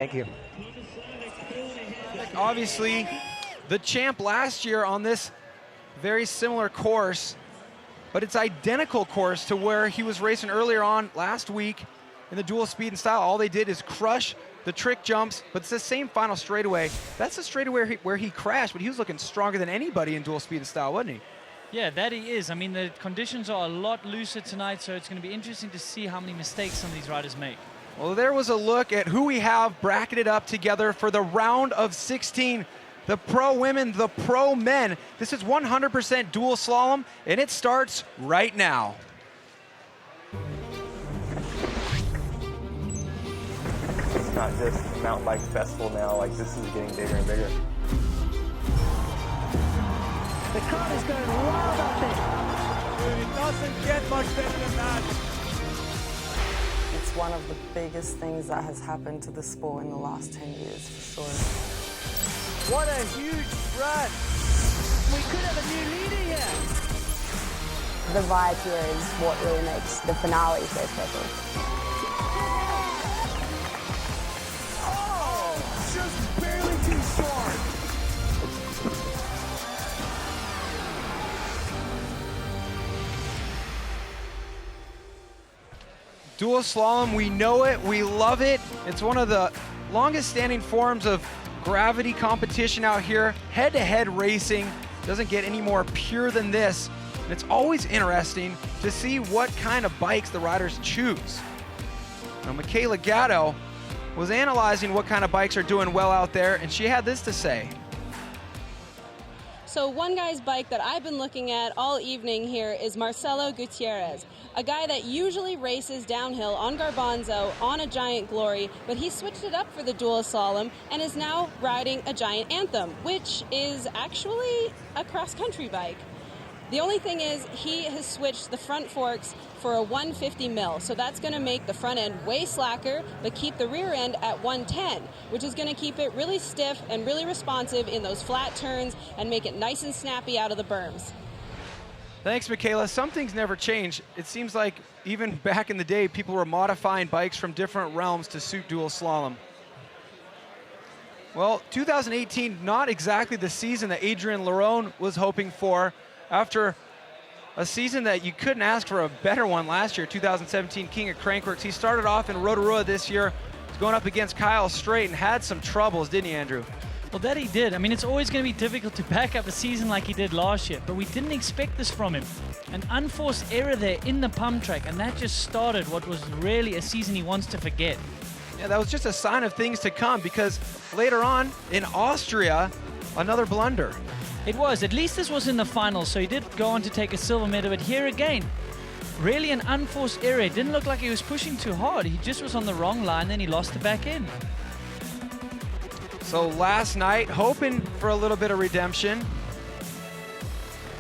Thank you. Obviously, the champ last year on this very similar course, but it's identical course to where he was racing earlier on last week in the dual speed and style. All they did is crush the trick jumps, but it's the same final straightaway. That's the straightaway where he crashed, but he was looking stronger than anybody in dual speed and style, wasn't he? Yeah, that he is. I mean, the conditions are a lot looser tonight, so it's going to be interesting to see how many mistakes some of these riders make. Well, there was a look at who we have bracketed up together for the round of 16. The pro women, the pro men. This is 100% dual slalom, and it starts right now. It's not just mountain bike festival now, like this is getting bigger and bigger. The crowd is going wild out there. Dude, it doesn't get much better than that. It's one of the biggest things that has happened to the sport in the last 10 years, for sure. What a huge run. We could have a new leader here. The vibe here is what really makes the finale so special. Oh, just barely too short. Dual slalom, we know it, we love it. It's one of the longest standing forms of gravity competition out here. Head-to-head racing doesn't get any more pure than this. And it's always interesting to see what kind of bikes the riders choose. Now, Michaela Gatto was analyzing what kind of bikes are doing well out there, and she had this to say. So one guy's bike that I've been looking at all evening here is Marcelo Gutierrez, a guy that usually races downhill on Garbanzo on a Giant Glory, but he switched it up for the dual slalom and is now riding a Giant Anthem, which is actually a cross-country bike. The only thing is he has switched the front forks for a 150 mil, so that's going to make the front end way slacker, but keep the rear end at 110, which is going to keep it really stiff and really responsive in those flat turns and make it nice and snappy out of the berms. Thanks, Michaela. Some things never change. It seems like even back in the day, people were modifying bikes from different realms to suit dual slalom. Well, 2018, not exactly the season that Adrian Lerone was hoping for after a season that you couldn't ask for a better one last year, 2017 King of Crankworx. He started off in Rotorua this year, going up against Kyle Strait and had some troubles, didn't he, Andrew? Well, that he did. I mean, it's always going to be difficult to back up a season like he did last year, but we didn't expect this from him. An unforced error there in the pump track, and that just started what was really a season he wants to forget. Yeah, that was just a sign of things to come, because later on in Austria, another blunder. It was. At least this was in the finals, so he did go on to take a silver medal, but here again, really an unforced error. It didn't look like he was pushing too hard. He just was on the wrong line, then he lost the back end. So last night, hoping for a little bit of redemption.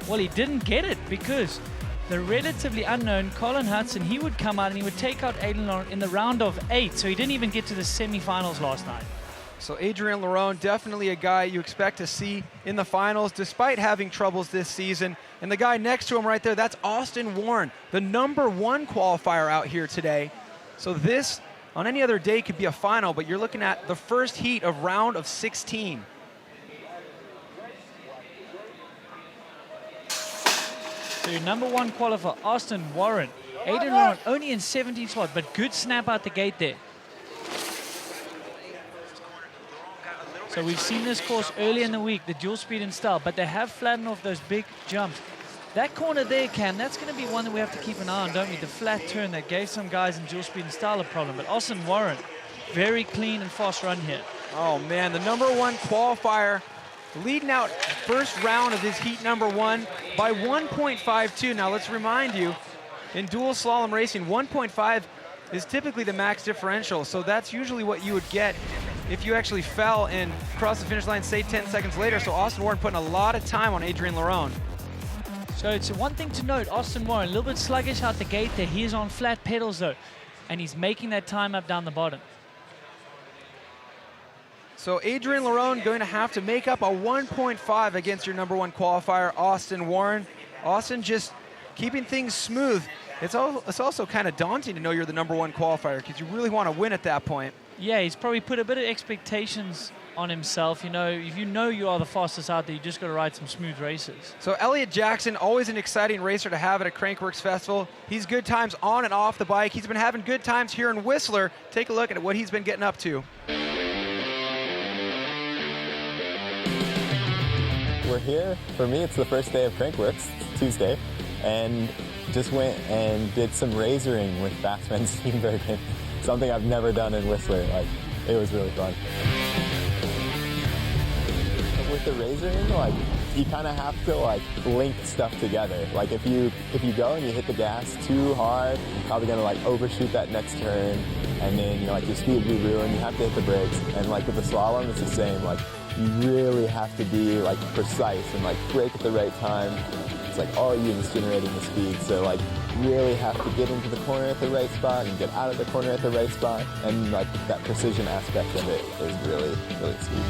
Well, he didn't get it because the relatively unknown Colin Hudson, he would come out and he would take out Adrian Lerone in the round of 8, so he didn't even get to the semifinals last night. So Adrian Lerone, definitely a guy you expect to see in the finals, despite having troubles this season. And the guy next to him right there, that's Austin Warren, the #1 qualifier out here today. So this, on any other day, could be a final, but you're looking at the first heat of round of 16. So your #1 qualifier, Austin Warren. Adrian Lerone only in 17th spot, but good snap out the gate there. So we've seen this course early in the week, the dual speed and style, but they have flattened off those big jumps. That corner there, Cam, that's going to be one that we have to keep an eye on, don't we? The flat turn that gave some guys in dual speed and style a problem. But Austin Warren, very clean and fast run here. Oh man, the #1 qualifier leading out first round of his heat #1 by 1.52. Now let's remind you, in dual slalom racing, 1.5 is typically the max differential. So that's usually what you would get if you actually fell and crossed the finish line, say 10 seconds later. So Austin Warren putting a lot of time on Adrian Lerone. So it's one thing to note, Austin Warren, a little bit sluggish out the gate there. He is on flat pedals though, and he's making that time up down the bottom. So Adrian Lerone going to have to make up a 1.5 against your #1 qualifier, Austin Warren. Austin just keeping things smooth. It's also kind of daunting to know you're the #1 qualifier because you really want to win at that point. Yeah, he's probably put a bit of expectations on himself. You know, if you know you are the fastest out there, you just got to ride some smooth races. So Elliot Jackson, always an exciting racer to have at a Crankworx festival. He's good times on and off the bike. He's been having good times here in Whistler. Take a look at what he's been getting up to. We're here. For me, it's the first day of Crankworx, Tuesday, and just went and did some razoring with Bassman Steenbergen, something I've never done in Whistler. Like, it was really fun. With the razoring, like, you kind of have to like link stuff together. Like if you go and you hit the gas too hard, you're probably gonna like overshoot that next turn, and then like your speed will be ruined. You have to hit the brakes, and like with the slalom, it's the same. Like you really have to be like precise and like brake at the right time. It's like all you is generating the speed. So like really have to get into the corner at the right spot and get out of the corner at the right spot, and like that precision aspect of it is really, really sweet.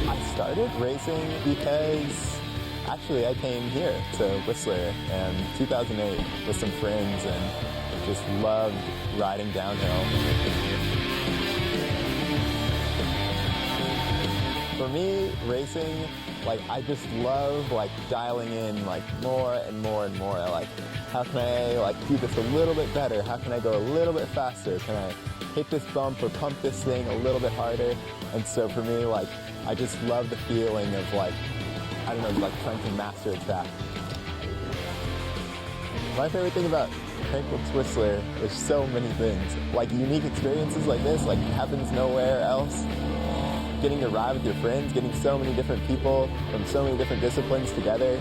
I started racing because actually I came here to Whistler in 2008 with some friends and just loved riding downhill. For me, racing, like I just love like dialing in like more and more and more. Like how can I like do this a little bit better? How can I go a little bit faster? Can I hit this bump or pump this thing a little bit harder? And so for me, like I just love the feeling of like, I don't know, like trying to master a track. My favorite thing about Crankworx Whistler is so many things. Like unique experiences like this, like happens nowhere else. Getting to ride with your friends, getting so many different people from so many different disciplines together.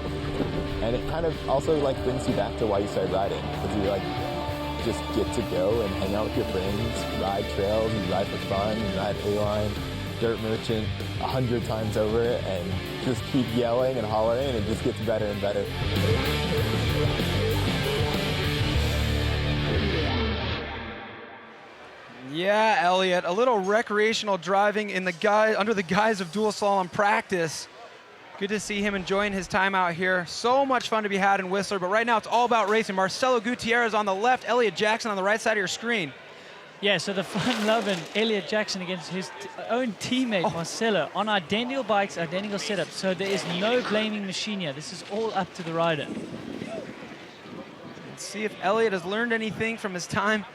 And it kind of also like brings you back to why you started riding. Because you like just get to go and hang out with your friends, ride trails, and ride for fun, and ride A-line, dirt merchant 100 times over, and just keep yelling and hollering, and it just gets better and better. Yeah, Elliot, a little recreational driving in the under the guise of dual slalom practice. Good to see him enjoying his time out here. So much fun to be had in Whistler, but right now it's all about racing. Marcelo Gutierrez on the left, Elliot Jackson on the right side of your screen. Yeah, so the fun-loving Elliot Jackson against his own teammate, Marcelo, on identical bikes, identical setup. So there is no blaming machine here. This is all up to the rider. Let's see if Elliot has learned anything from his time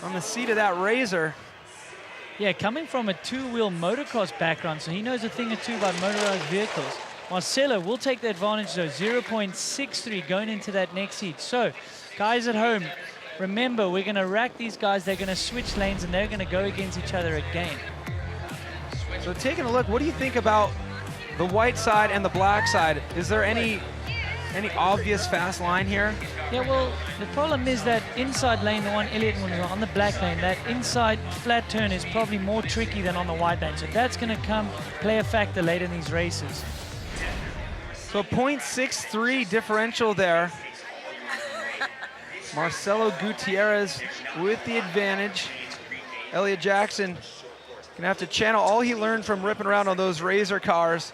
on the seat of that Razor. Yeah, coming from a two-wheel motocross background, so he knows a thing or two about motorized vehicles. Marcelo will take the advantage, though, 0.63 going into that next heat. So, guys at home, remember, we're going to rack these guys. They're going to switch lanes, and they're going to go against each other again. So taking a look, what do you think about the white side and the black side? Is there any obvious fast line here? Yeah, well, the problem is that inside lane, the one Elliot was on the black lane, that inside flat turn is probably more tricky than on the white lane. So that's going to play a factor later in these races. So 0.63 differential there. Marcelo Gutierrez with the advantage. Elliot Jackson gonna have to channel all he learned from ripping around on those Razor cars.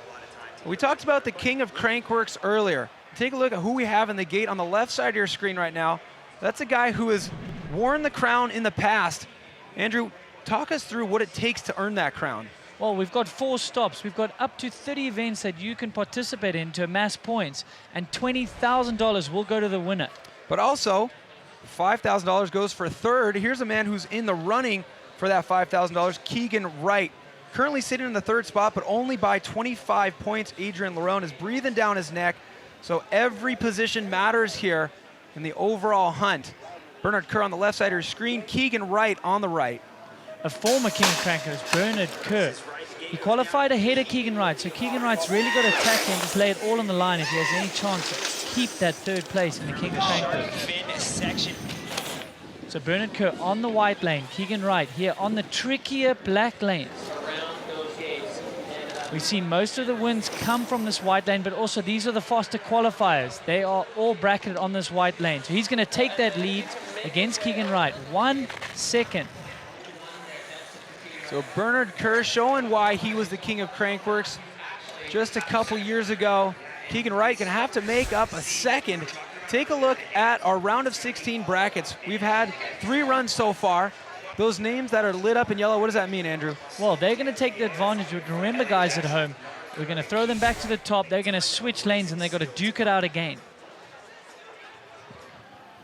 We talked about the king of Crankworx earlier. Take a look at who we have in the gate on the left side of your screen right now. That's a guy who has worn the crown in the past. Andrew, talk us through what it takes to earn that crown. Well, we've got 4 stops. We've got up to 30 events that you can participate in to amass points, and $20,000 will go to the winner. But also, $5,000 goes for third. Here's a man who's in the running for that $5,000, Keegan Wright. Currently sitting in the 3rd spot, but only by 25 points. Adrian Larone is breathing down his neck. So every position matters here in the overall hunt. Bernard Kerr on the left side of your screen, Keegan Wright on the right. A former King of Crankworx, Bernard Kerr. He qualified ahead of Keegan Wright, so Keegan Wright's really got to attack him, just lay it all on the line if he has any chance to keep that 3rd place in the King of Crankworx. So Bernard Kerr on the white lane, Keegan Wright here on the trickier black lane. We've seen most of the wins come from this white lane, but also these are the faster qualifiers. They are all bracketed on this white lane. So he's going to take that lead against Keegan Wright. 1 second. So Bernard Kerr showing why he was the king of Crankworx just a couple years ago. Keegan Wright going to have to make up a second take a look at our round of 16 brackets. We've had 3 runs so far. Those names that are lit up in yellow, what does that mean, Andrew? Well, they're going to take the advantage. But remember, guys at home, we're going to throw them back to the top. They're going to switch lanes, and they've got to duke it out again.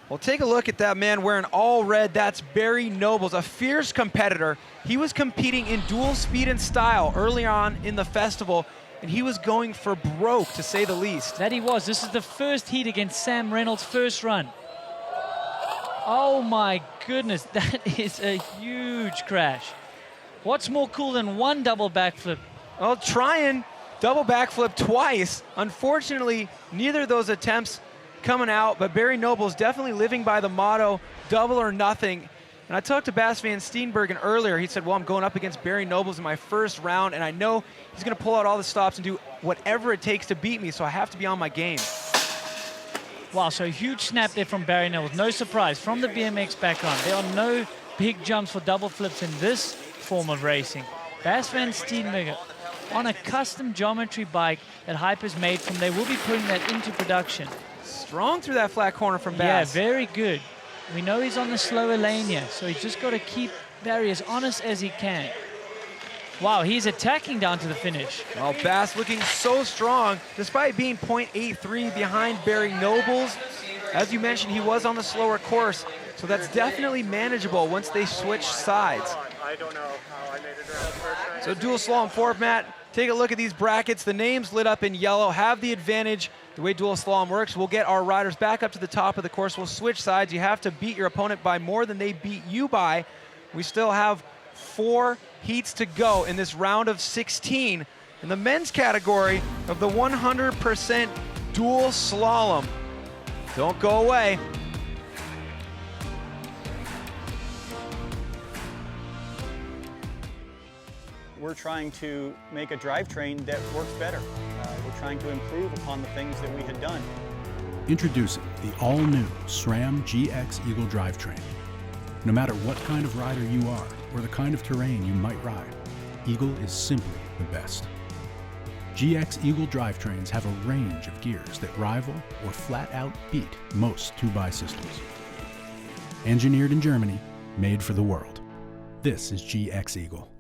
Well, take a look at that man wearing all red. That's Barry Nobles, a fierce competitor. He was competing in dual speed and style early on in the festival, and he was going for broke, to say the least. That he was. This is the first heat against Sam Reynolds' first run. Oh my goodness, that is a huge crash. What's more cool than one double backflip? Well, trying double backflip twice. Unfortunately, neither of those attempts coming out, but Barry Nobles definitely living by the motto, double or nothing. And I talked to Bas van Steenbergen earlier. He said, well, I'm going up against Barry Nobles in my first round, and I know he's going to pull out all the stops and do whatever it takes to beat me, so I have to be on my game. Wow, so huge snap there from Barry Nobles. No surprise, from the BMX background. There are no big jumps for double flips in this form of racing. Bas van Steenbergen on a custom geometry bike that Hyper's made from. They will be putting that into production. Strong through that flat corner from Bas. Yeah, very good. We know he's on the slower lane here, so he's just got to keep Barry as honest as he can. Wow, he's attacking down to the finish. Well, Bas looking so strong, despite being 0.83 behind Barry Nobles. As you mentioned, he was on the slower course, so that's definitely manageable once they switch sides. I don't know how I made it around first. So dual slalom format, take a look at these brackets. The names lit up in yellow have the advantage. The way dual slalom works, we'll get our riders back up to the top of the course. We'll switch sides. You have to beat your opponent by more than they beat you by. We still have 4 heats to go in this round of 16 in the men's category of the 100% dual slalom. Don't go away. We're trying to make a drivetrain that works better. We're trying to improve upon the things that we had done. Introducing the all-new SRAM GX Eagle drivetrain. No matter what kind of rider you are or the kind of terrain you might ride, Eagle is simply the best. GX Eagle drivetrains have a range of gears that rival or flat out beat most 2x systems. Engineered in Germany, made for the world. This is GX Eagle.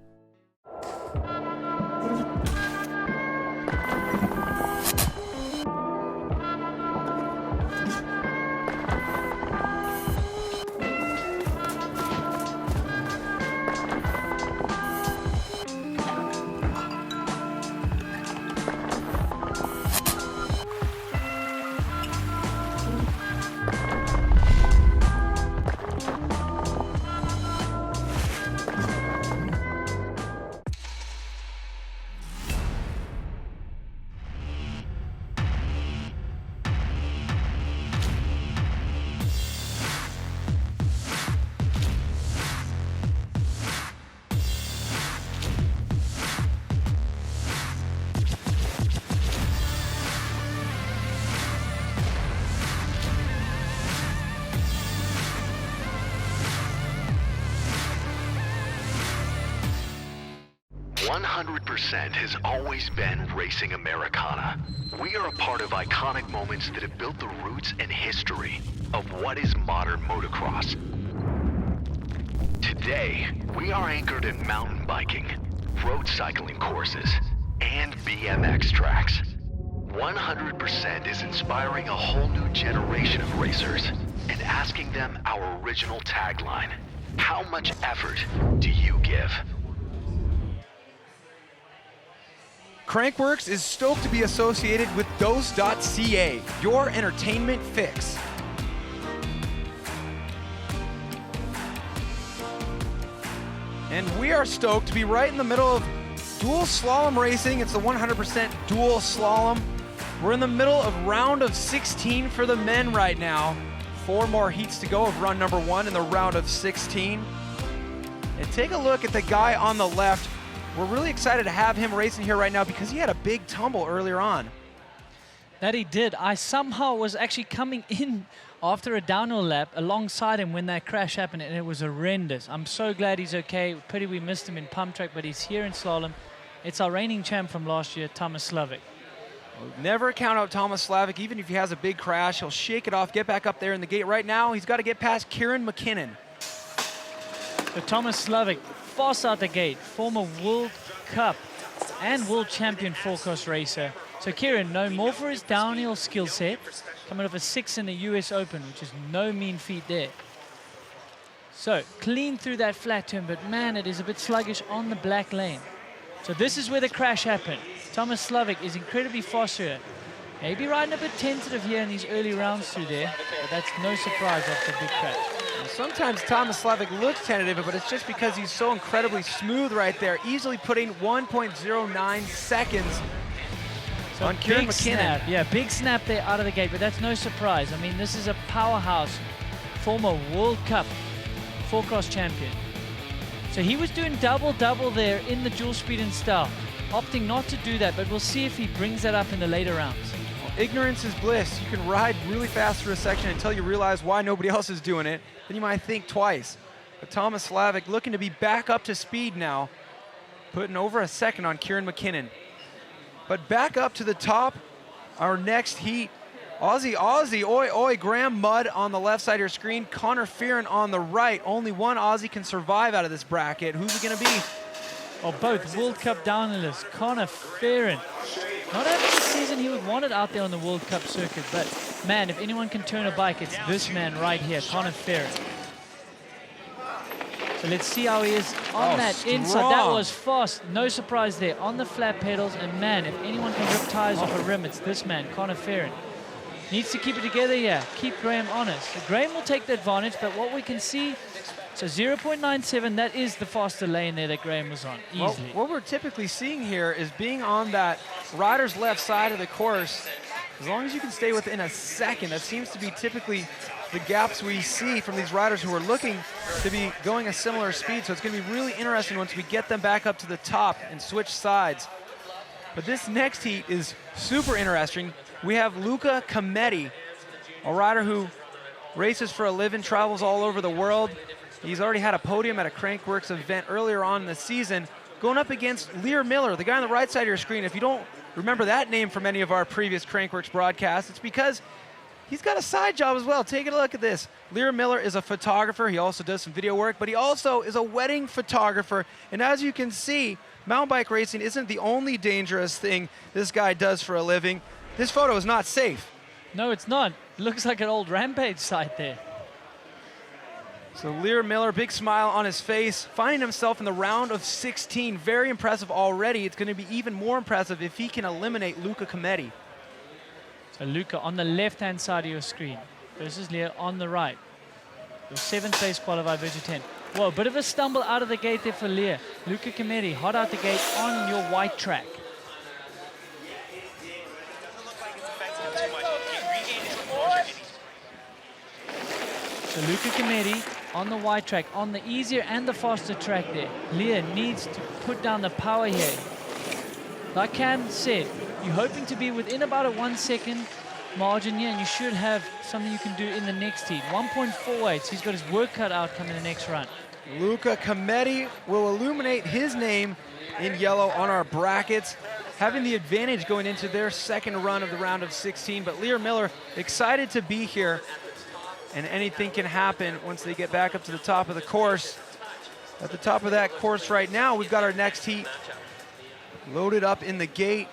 Has always been racing Americana. We are a part of iconic moments that have built the roots and history of what is modern motocross. Today, we are anchored in mountain biking, road cycling courses, and BMX tracks. 100% is inspiring a whole new generation of racers and asking them our original tagline: how much effort do you give? Crankworx is stoked to be associated with Dose.ca, your entertainment fix. And we are stoked to be right in the middle of dual slalom racing. It's the 100% dual slalom. We're in the middle of round of 16 for the men right now. 4 more heats to go of run number 1 in the round of 16. And take a look at the guy on the left. We're really excited to have him racing here right now because he had a big tumble earlier on. That he did. I somehow was actually coming in after a downhill lap alongside him when that crash happened, and it was horrendous. I'm so glad he's okay. Pity we missed him in pump track, but he's here in slalom. It's our reigning champ from last year, Thomas Slavik. Never count out Thomas Slavic. Even if he has a big crash, he'll shake it off, get back up there in the gate. Right now, he's got to get past Kieran McKinnon. So Thomas Slavic, fast out the gate, former World Cup and World Champion four-cross racer. So Kieran, known more for his downhill skill set, coming off a 6 in the US Open, which is no mean feat there. So clean through that flat turn, but man, it is a bit sluggish on the black lane. So this is where the crash happened. Thomas Slavic is incredibly fast here. Maybe riding a bit tentative here in these early rounds through there, but that's no surprise after a big crash. Sometimes Thomas Slavic looks tentative, but it's just because he's so incredibly smooth right there, easily putting 1.09 seconds so on Kieran big McKinnon. Snap. Yeah, big snap there out of the gate, but that's no surprise. I mean, this is a powerhouse, former World Cup four-cross champion. So he was doing double-double there in the dual speed and style, opting not to do that, but we'll see if he brings that up in the later rounds. Ignorance is bliss. You can ride really fast through a section until you realize why nobody else is doing it. Then you might think twice. But Thomas Slavic looking to be back up to speed now, putting over a second on Kieran McKinnon. But back up to the top, our next heat. Aussie, oi, Graham Mudd on the left side of your screen, Connor Fearon on the right. Only one Aussie can survive out of this bracket. Who's it gonna be? Well, both World Cup downhillers, Connor Fearon. Not having the season he would want it out there on the World Cup circuit, but man, if anyone can turn a bike, it's this man right here, Connor Fearon. So let's see how he is on that inside. That was fast, no surprise there, on the flat pedals, and man, if anyone can rip tires off a rim, it's this man, Connor Fearon. Needs to keep it together, yeah, keep Graham honest. So Graham will take the advantage, but what we can see, so 0.97, that is the faster lane there that Graham was on, easily. Well, what we're typically seeing here is being on that rider's left side of the course. As long as you can stay within a second, that seems to be typically the gaps we see from these riders who are looking to be going a similar speed. So it's going to be really interesting once we get them back up to the top and switch sides. But this next heat is super interesting. We have Luca Cometti, a rider who races for a living, travels all over the world. He's already had a podium at a Crankworx event earlier on in the season, going up against Lear Miller, the guy on the right side of your screen. If you don't remember that name from any of our previous Crankworx broadcasts, it's because he's got a side job as well. Take a look at this. Lear Miller is a photographer. He also does some video work, but he also is a wedding photographer. And as you can see, mountain bike racing isn't the only dangerous thing this guy does for a living. This photo is not safe. No, it's not. It looks like an old Rampage site there. So Lear Miller, big smile on his face, finding himself in the round of 16. Very impressive already. It's going to be even more impressive if he can eliminate Luca Cometti. So Luca on the left-hand side of your screen versus Lear on the right. Your 7th place qualified versus 10. Whoa, a bit of a stumble out of the gate there for Lear. Luca Cometti, hot out the gate on your white track. So Luca Cometti on the white track, on the easier and the faster track there. Lear needs to put down the power here. Like Cam said, you're hoping to be within about a 1 second margin here, and you should have something you can do in the next heat. 1.48, so he's got his work cut out coming the next run. Luca Cometti will illuminate his name in yellow on our brackets, having the advantage going into their second run of the round of 16. But Lear Miller excited to be here, and anything can happen once they get back up to the top of the course. At the top of that course right now, we've got our next heat loaded up in the gate.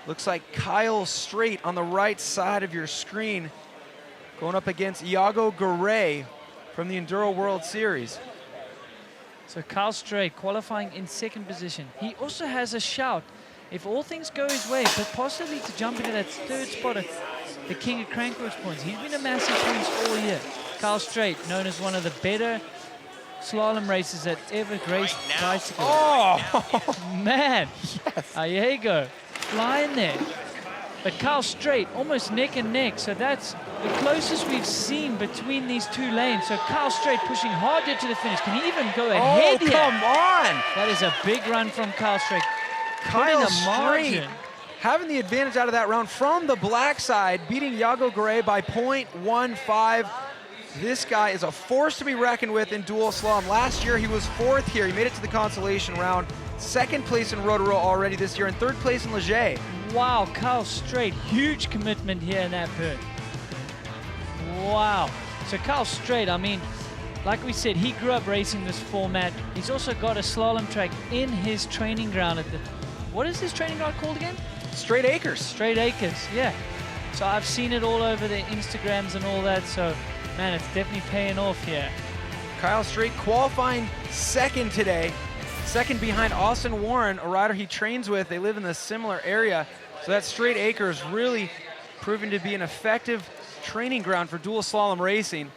Looks like Kyle Strait on the right side of your screen, going up against Iago Garay from the Enduro World Series. So Kyle Strait qualifying in 2nd position. He also has a shout, if all things go his way, but possibly to jump into that 3rd spot at the king of Crankworx points. He's been a massive boost all year. Kyle Strait, known as one of the better slalom racers that ever graced bicycles. Oh, man. Yes. There you go. Flying there. But Kyle Strait, almost neck and neck. So that's the closest we've seen between these two lanes. So Kyle Strait pushing hard here to the finish. Can he even go ahead here? Come on. That is a big run from Kyle Strait. Kyle Strait having the advantage out of that round from the black side, beating Iago Garay by 0.15. This guy is a force to be reckoned with in dual slalom. Last year, he was 4th here. He made it to the consolation round. 2nd place in Rotorua already this year, and 3rd place in Leger. Wow, Kyle Straight, huge commitment here in that bird. Wow. So Kyle Straight, I mean, like we said, he grew up racing this format. He's also got a slalom track in his training ground at the, what is his training ground called again? Straight Acres. Straight Acres, yeah. So I've seen it all over the Instagrams and all that, so man, it's definitely paying off here. Kyle Straight qualifying second today. Second behind Austin Warren, a rider he trains with. They live in a similar area. So that Straight Acres really proving to be an effective training ground for dual slalom racing.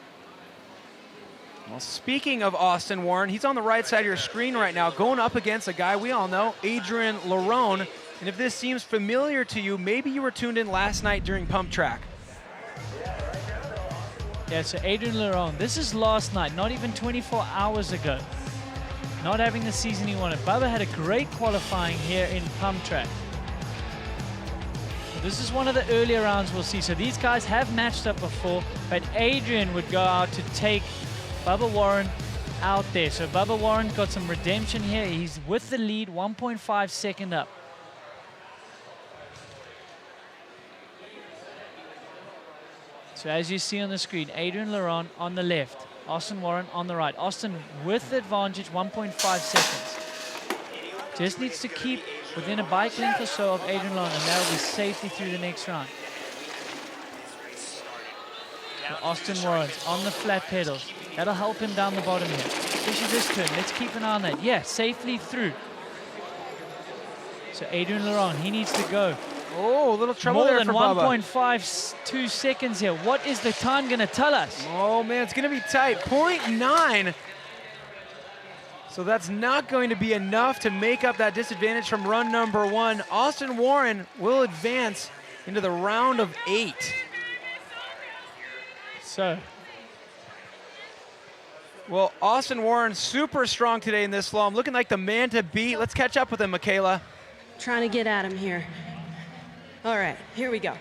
Well, speaking of Austin Warren, he's on the right side of your screen right now, going up against a guy we all know, Adrian Larone. And if this seems familiar to you, maybe you were tuned in last night during Pump Track. Yeah, so Adrian Larone, this is last night, not even 24 hours ago. Not having the season he wanted. Bubba had a great qualifying here in Pump Track. So this is one of the earlier rounds we'll see. So these guys have matched up before, but Adrian would go out to take Bubba Warren out there. So Bubba Warren got some redemption here. He's with the lead, 1.5 second up. So as you see on the screen, Adrian Larone on the left, Austin Warren on the right. Austin with the advantage, 1.5 seconds. Just needs to keep within a bike length or so of Adrian Larone, and that will be safely through the next round. So Austin Warren's on the flat pedals. That'll help him down the bottom here, especially this turn. Let's keep an eye on that. Yeah, safely through. So Adrian Larone, he needs to go. Oh, a little trouble there for Bubba. More than 1.52 seconds here. What is the time going to tell us? Oh, man, it's going to be tight. 0.9. So that's not going to be enough to make up that disadvantage from run number one. Austin Warren will advance into the round of 8. So, well, Austin Warren super strong today in this slalom. Looking like the man to beat. Let's catch up with him, Michaela. Trying to get at him here. All right, here we go.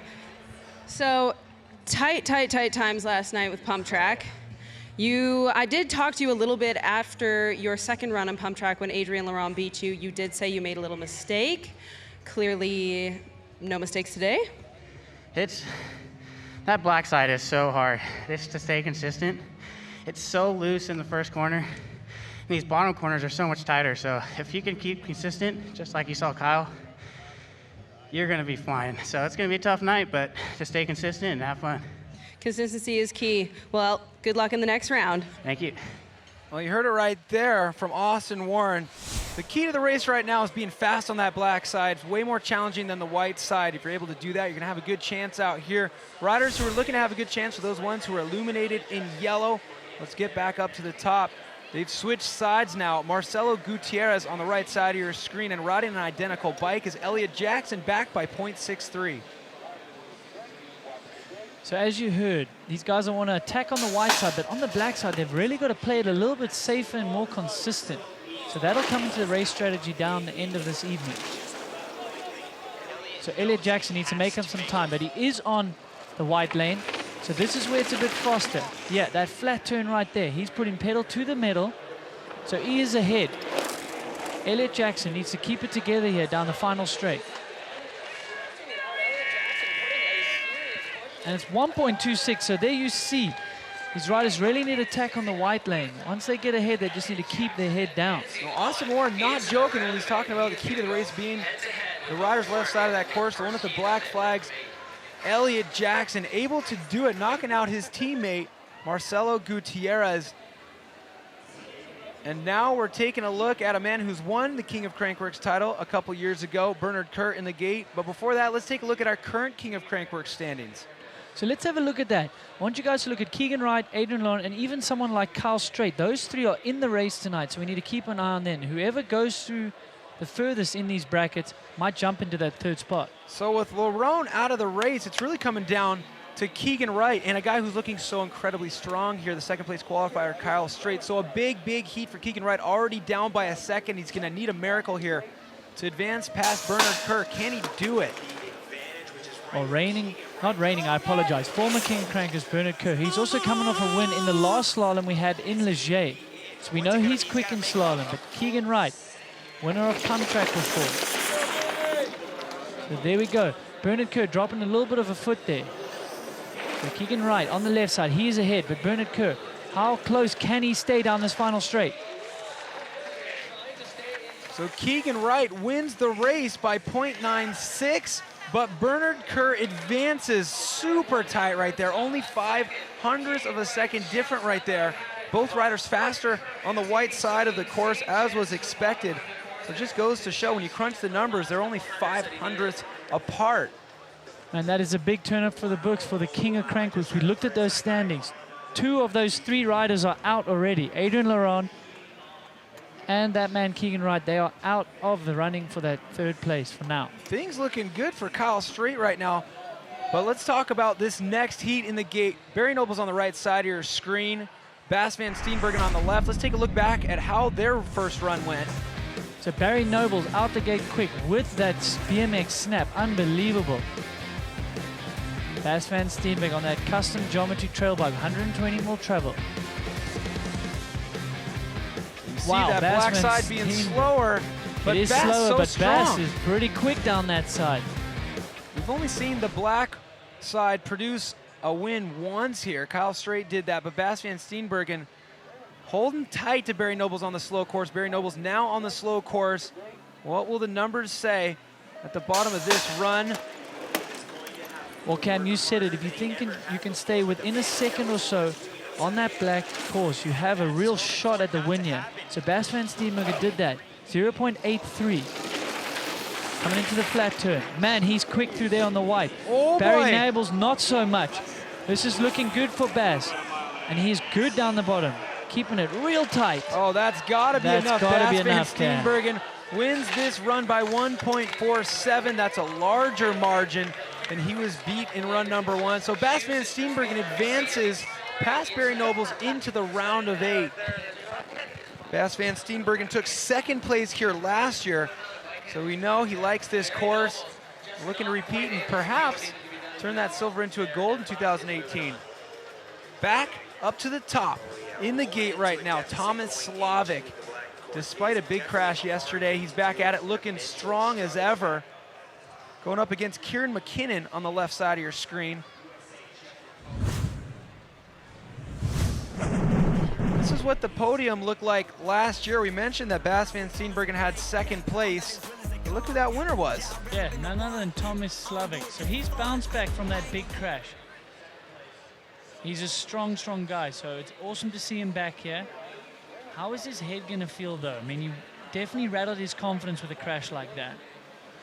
So tight times last night with Pump Track. I did talk to you a little bit after your second run on Pump Track when Adrian Larone beat you. You did say you made a little mistake. Clearly, no mistakes today. That black side is so hard. Just to stay consistent. It's so loose in the first corner. These bottom corners are so much tighter. So if you can keep consistent, just like you saw Kyle, you're going to be flying. So it's going to be a tough night, but just stay consistent and have fun. Consistency is key. Well, good luck in the next round. Thank you. Well, you heard it right there from Austin Warren. The key to the race right now is being fast on that black side. It's way more challenging than the white side. If you're able to do that, you're going to have a good chance out here. Riders who are looking to have a good chance are those ones who are illuminated in yellow. Let's get back up to the top. They've switched sides now. Marcelo Gutierrez on the right side of your screen, and riding an identical bike is Elliot Jackson, back by 0.63. So as you heard, these guys want to attack on the white side, but on the black side, they've really got to play it a little bit safer and more consistent. So that'll come into the race strategy down the end of this evening. So Elliot Jackson needs to make up some time, but he is on the white lane. So this is where it's a bit faster. Yeah, that flat turn right there. He's putting pedal to the metal. So he is ahead. Elliot Jackson needs to keep it together here down the final straight. And it's 1.26, so there you see. These riders really need to attack on the white lane. Once they get ahead, they just need to keep their head down. Well, Austin Warren not joking when he's talking about the key to the race being the rider's left side of that course, the one with the black flags. Elliot Jackson able to do it, knocking out his teammate, Marcelo Gutierrez. And now we're taking a look at a man who's won the King of Crankworx title a couple years ago, Bernard Kurt in the gate. But before that, let's take a look at our current King of Crankworx standings. So let's have a look at that. I want you guys to look at Keegan Wright, Adrian Larone, and even someone like Kyle Straight. Those three are in the race tonight, so we need to keep an eye on them. Whoever goes through the furthest in these brackets might jump into that third spot. So with Larone out of the race, it's really coming down to Keegan Wright and a guy who's looking so incredibly strong here, the second place qualifier, Kyle Straight. So a big heat for Keegan Wright, already down by a second. He's gonna need a miracle here to advance past Bernard Kerr. Can he do it? Well, I apologize. Former King of Crankers, Bernard Kerr. He's also coming off a win in the last slalom we had in Leger. So we know he's quick in slalom, but Keegan Wright, winner of Pump Track before. So there we go. Bernard Kerr dropping a little bit of a foot there. So Keegan Wright on the left side, he's ahead, but Bernard Kerr, how close can he stay down this final straight? So Keegan Wright wins the race by 0.96, but Bernard Kerr advances super tight right there. Only 0.05 of a second different right there. Both riders faster on the white side of the course, as was expected. So it just goes to show when you crunch the numbers, they're only 0.05 apart. And that is a big turn up for the books for the king of Crankworx. We looked at those standings. 2 of those 3 riders are out already. Adrian Laurent and that man Keegan Wright, they are out of the running for that 3rd place for now. Things looking good for Kyle Strait right now. But let's talk about this next heat in the gate. Barry Noble's on the right side of your screen. Bas van Steenbergen on the left. Let's take a look back at how their first run went. So Barry Noble's out the gate quick with that BMX snap. Unbelievable. Bas van Steenberg on that custom geometry trail bike, 120 mil travel. You see that black side being slower, but it is Bas slower, so but strong. Bas is pretty quick down that side. We've only seen the black side produce a win once here. Kyle Strait did that, but Bas van Steenbergen holding tight to Barry Nobles on the slow course. Barry Nobles now on the slow course. What will the numbers say at the bottom of this run? Well, Cam, you said it. If you think you can stay within a second or so on that black course, you have a real shot at the win here. So Bas van Steenbergen did that. 0.83. Coming into the flat turn. Man, he's quick through there on the white. Oh, Barry boy. Nable's not so much. This is looking good for Bas. And he's good down the bottom. Keeping it real tight. Oh, that's got to be enough. Gotta be Bas van enough, Cam. Steenbergen wins this run by 1.47. That's a larger margin than he was beat in run number 1. So Bas van Steenbergen advances past Barry Nobles into the round of 8. Bas van Steenbergen took 2nd place here last year, so we know he likes this course. Looking to repeat and perhaps turn that silver into a gold in 2018. Back up to the top in the gate right now, Thomas Slavic. Despite a big crash yesterday, he's back at it looking strong as ever. Going up against Kieran McKinnon on the left side of your screen. This is what the podium looked like last year. We mentioned that Bas van Steenbergen had 2nd place. But look who that winner was. Yeah, none other than Thomas Slavic. So he's bounced back from that big crash. He's a strong, strong guy, so it's awesome to see him back here. How is his head going to feel, though? I mean, he definitely rattled his confidence with a crash like that.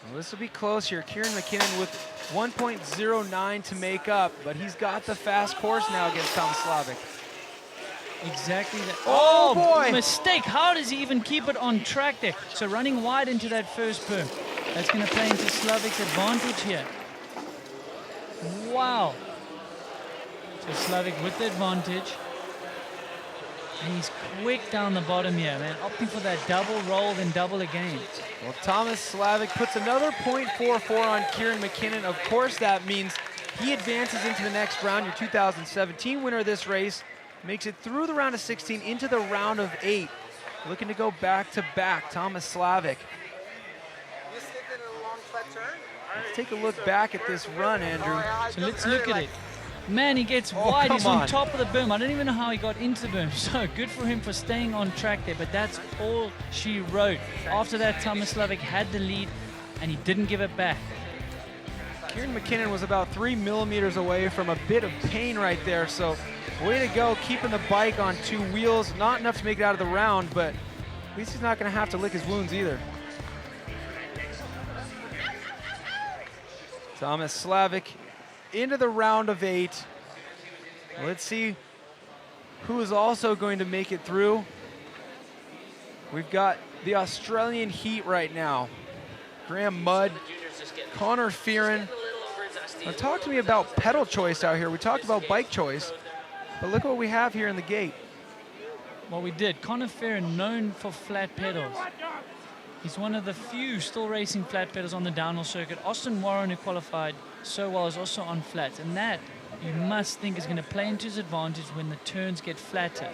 Well, this will be close here. Kieran McKinnon with 1.09 to make up, but he's got the fast course now against Thomas Slavic. Exactly that. Oh, boy! Mistake. How does he even keep it on track there? So running wide into that first berm. That's going to play into Slavic's advantage here. Wow. So Slavic with the advantage. And he's quick down the bottom here, man. Opting for that double roll, then double again. Well, Thomas Slavic puts another 0.44 on Kieran McKinnon. Of course, that means he advances into the next round. Your 2017 winner of this race makes it through the round of 16 into the round of 8. Looking to go back-to-back, Thomas Slavic. Let's take a look back at this run, Andrew. So let's look at it. Man, he gets wide. He's on top of the berm. I don't even know how he got into the berm. So good for him for staying on track there, but that's all she wrote. After that, Thomas Slavic had the lead, and he didn't give it back. Kieran McKinnon was about 3 millimeters away from a bit of pain right there, so way to go, keeping the bike on 2 wheels. Not enough to make it out of the round, but at least he's not going to have to lick his wounds either. Thomas Slavic into the round of 8. Let's see who is also going to make it through. We've got the Australian heat right now. Graham Mudd, Connor Fearon. Now talk to me about pedal choice out here. We talked about bike choice, but look what we have here in the gate. Well, we did. Connor Fearon, known for flat pedals. He's one of the few still racing flat pedals on the downhill circuit. Austin Warren, who qualified so well, is also on flats, and that you must think is going to play into his advantage when the turns get flatter.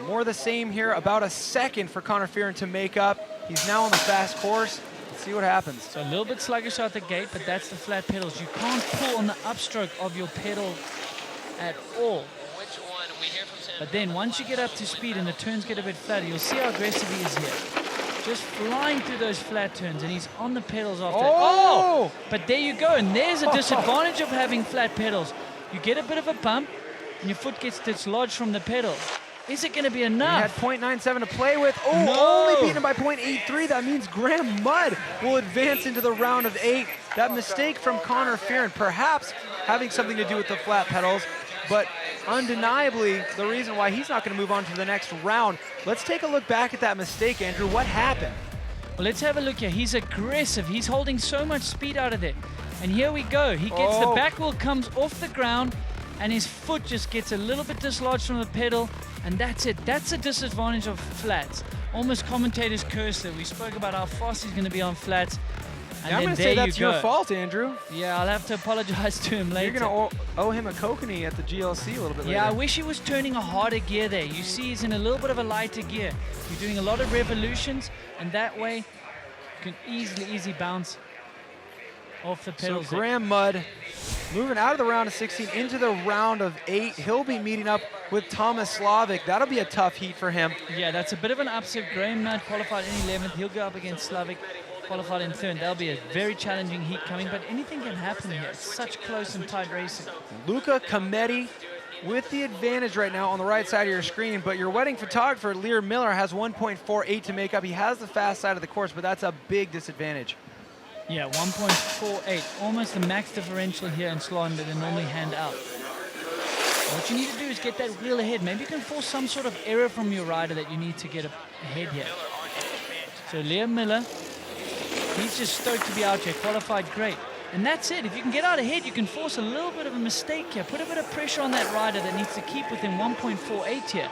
More the same here, about a second for Connor Fearon to make up. He's now on the fast course. see what happens. So a little bit sluggish out the gate, but that's the flat pedals. You can't pull on the upstroke of your pedal at all. But then once you get up to speed and the turns get a bit flatter, you'll see how aggressive he is here. Just flying through those flat turns, and he's on the pedals after that. Oh! But there you go, and there's a disadvantage of having flat pedals. You get a bit of a bump, and your foot gets dislodged from the pedal. Is it going to be enough? He had 0.97 to play with. Oh, No! only beaten by 0.83. That means Graham Mudd will advance into the round of 8. That mistake from Connor Fearon, perhaps having something to do with the flat pedals, but undeniably the reason why he's not going to move on to the next round. Let's take a look back at that mistake, Andrew. What happened? Well, let's have a look here. He's aggressive. He's holding so much speed out of there. And here we go. He gets the back wheel comes off the ground, and his foot just gets a little bit dislodged from the pedal, and that's it. That's a disadvantage of flats. Almost commentators curse that. We spoke about how fast he's going to be on flats. And I'm going to say that's your fault, Andrew. Yeah, I'll have to apologize to him later. You're going to owe him a kokanee at the GLC a little bit later. Yeah, I wish he was turning a harder gear there. You see he's in a little bit of a lighter gear. You're doing a lot of revolutions, and that way you can easily bounce off the pedals. So Graham Mudd moving out of the round of 16 into the round of 8. He'll be meeting up with Thomas Slavic. That'll be a tough heat for him. Yeah, that's a bit of an upset. Graham Mudd qualified in 11th. He'll go up against Slavic, qualified in 3rd. That'll be a very challenging heat coming, but anything can happen here. It's such close and tight racing. Luca Cometti with the advantage right now on the right side of your screen, but your wedding photographer, Lear Miller, has 1.48 to make up. He has the fast side of the course, but that's a big disadvantage. Yeah, 1.48, almost the max differential here in slalom that they normally hand out. What you need to do is get that wheel ahead. Maybe you can force some sort of error from your rider that you need to get ahead here. So Lear Miller, he's just stoked to be out here, qualified great. And that's it. If you can get out ahead, you can force a little bit of a mistake here. Put a bit of pressure on that rider that needs to keep within 1.48 here.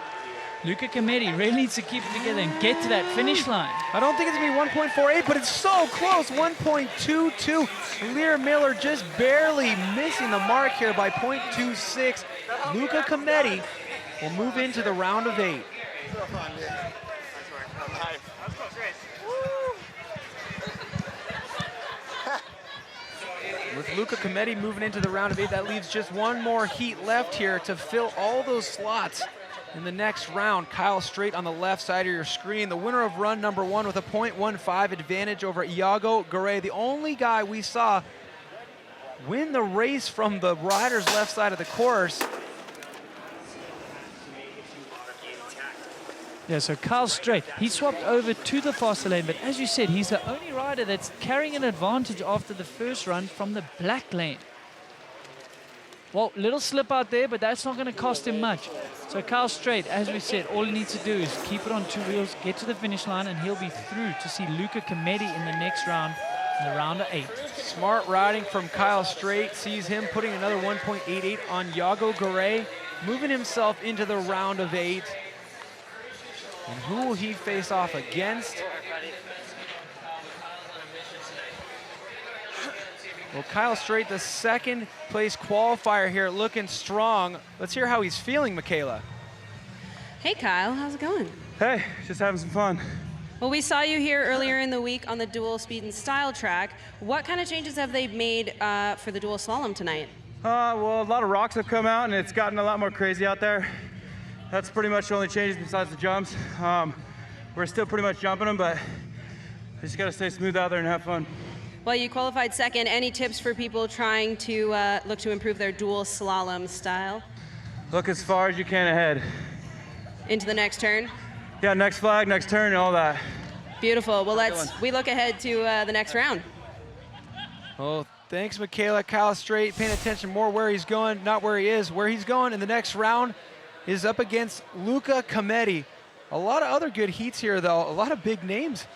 Luca Cometti really needs to keep it together and get to that finish line. I don't think it's going to be 1.48, but it's so close, 1.22. Lear Miller just barely missing the mark here by 0.26. Luca Cometti will move into the round of 8. With Luca Cometti moving into the round of 8, that leaves just one more heat left here to fill all those slots in the next round. Kyle Straight on the left side of your screen, the winner of run number 1 with a 0.15 advantage over Iago Garay, the only guy we saw win the race from the rider's left side of the course. Yeah, so Kyle Straight, he swapped over to the faster lane, but as you said, he's the only rider that's carrying an advantage after the first run from the black lane. Well, little slip out there, but that's not going to cost him much. So Kyle Straight, as we said, all he needs to do is keep it on 2 wheels, get to the finish line, and he'll be through to see Luca Cometti in the next round, in the round of 8. Smart riding from Kyle Straight sees him putting another 1.88 on Iago Garay, moving himself into the round of 8. And who will he face off against? Well, Kyle Straight, the second place qualifier here, looking strong. Let's hear how he's feeling, Michaela. Hey, Kyle, how's it going? Hey, just having some fun. Well, we saw you here earlier in the week on the dual speed and style track. What kind of changes have they made for the dual slalom tonight? Well, a lot of rocks have come out, and it's gotten a lot more crazy out there. That's pretty much the only changes besides the jumps. We're still pretty much jumping them, but we just got to stay smooth out there and have fun. Well, you qualified second. Any tips for people trying to look to improve their dual slalom style? Look as far as you can ahead. Into the next turn? Yeah, next flag, next turn, and all that. Beautiful. Well, we look ahead to the next round. Oh, thanks, Michaela. Kyle Straight paying attention more where he's going, not where he is. Where he's going in the next round is up against Luca Cometti. A lot of other good heats here, though. A lot of big names.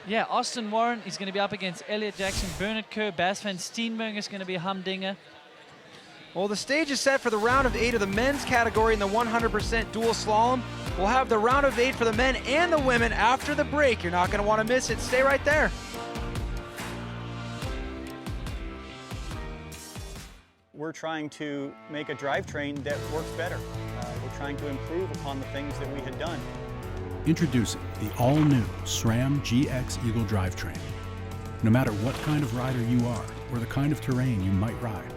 Yeah, Austin Warren is going to be up against Elliot Jackson, Bernard Kerr, Bas van Steenberg is going to be a humdinger. Well, the stage is set for the round of 8 of the men's category in the 100% dual slalom. We'll have the round of 8 for the men and the women after the break. You're not going to want to miss it. Stay right there. We're trying to make a drivetrain that works better. We're trying to improve upon the things that we had done. Introducing the all-new SRAM GX Eagle drivetrain. No matter what kind of rider you are or the kind of terrain you might ride,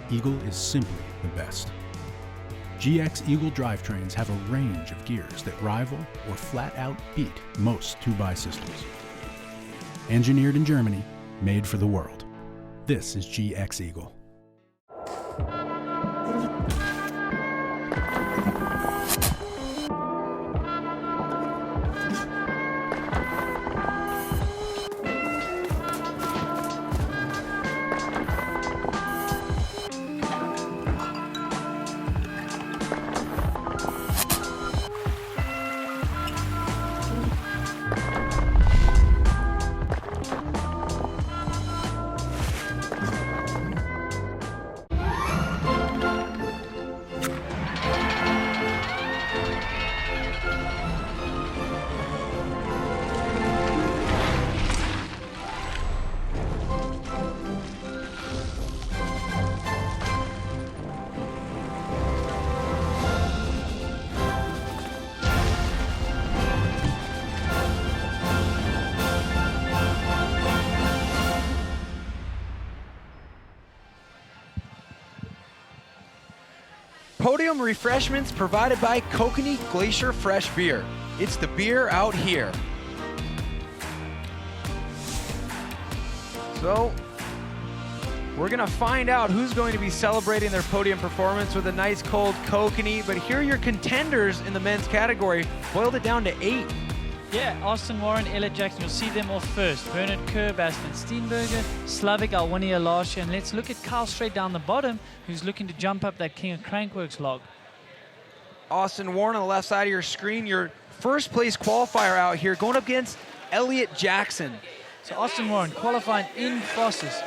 Eagle is simply the best. GX Eagle drivetrains have a range of gears that rival or flat out beat most 2x systems. Engineered in Germany, made for the world. This is GX Eagle. Podium refreshments provided by Kokanee Glacier Fresh Beer. It's the beer out here. So, we're gonna find out who's going to be celebrating their podium performance with a nice cold Kokanee, but here are your contenders in the men's category. Boiled it down to 8. Yeah, Austin Warren, Elliot Jackson, you'll see them off first. Bernard Kerr, Bastian Steenbergen, Slavik Alwania last year. And let's look at Kyle straight down the bottom, who's looking to jump up that King of Crankworx log. Austin Warren on the left side of your screen, your first place qualifier out here, going up against Elliot Jackson. So Austin Warren qualifying in Fosters.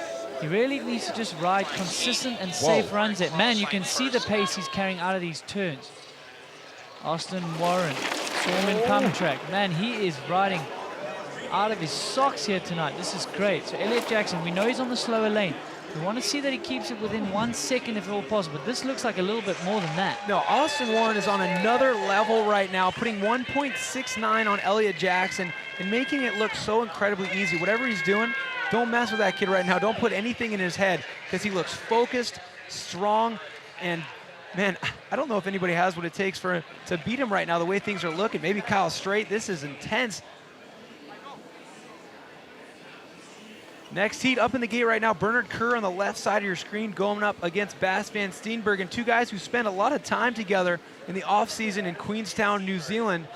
He really needs to just ride consistent and safe runs there. Man, you can see the pace he's carrying out of these turns. Austin Warren. Stormin pump track. Man, he is riding out of his socks here tonight. This is great. So Elliot Jackson, we know he's on the slower lane. We want to see that he keeps it within 1 second if at all possible. This looks like a little bit more than that. No, Austin Warren is on another level right now, putting 1.69 on Elliot Jackson and making it look so incredibly easy. Whatever he's doing, don't mess with that kid right now. Don't put anything in his head because he looks focused, strong, and man, I don't know if anybody has what it takes to beat him right now, the way things are looking. Maybe Kyle straight. This is intense. Next heat up in the gate right now, Bernard Kerr on the left side of your screen going up against Bastian Steenbergen, two guys who spent a lot of time together in the off-season in Queenstown, New Zealand.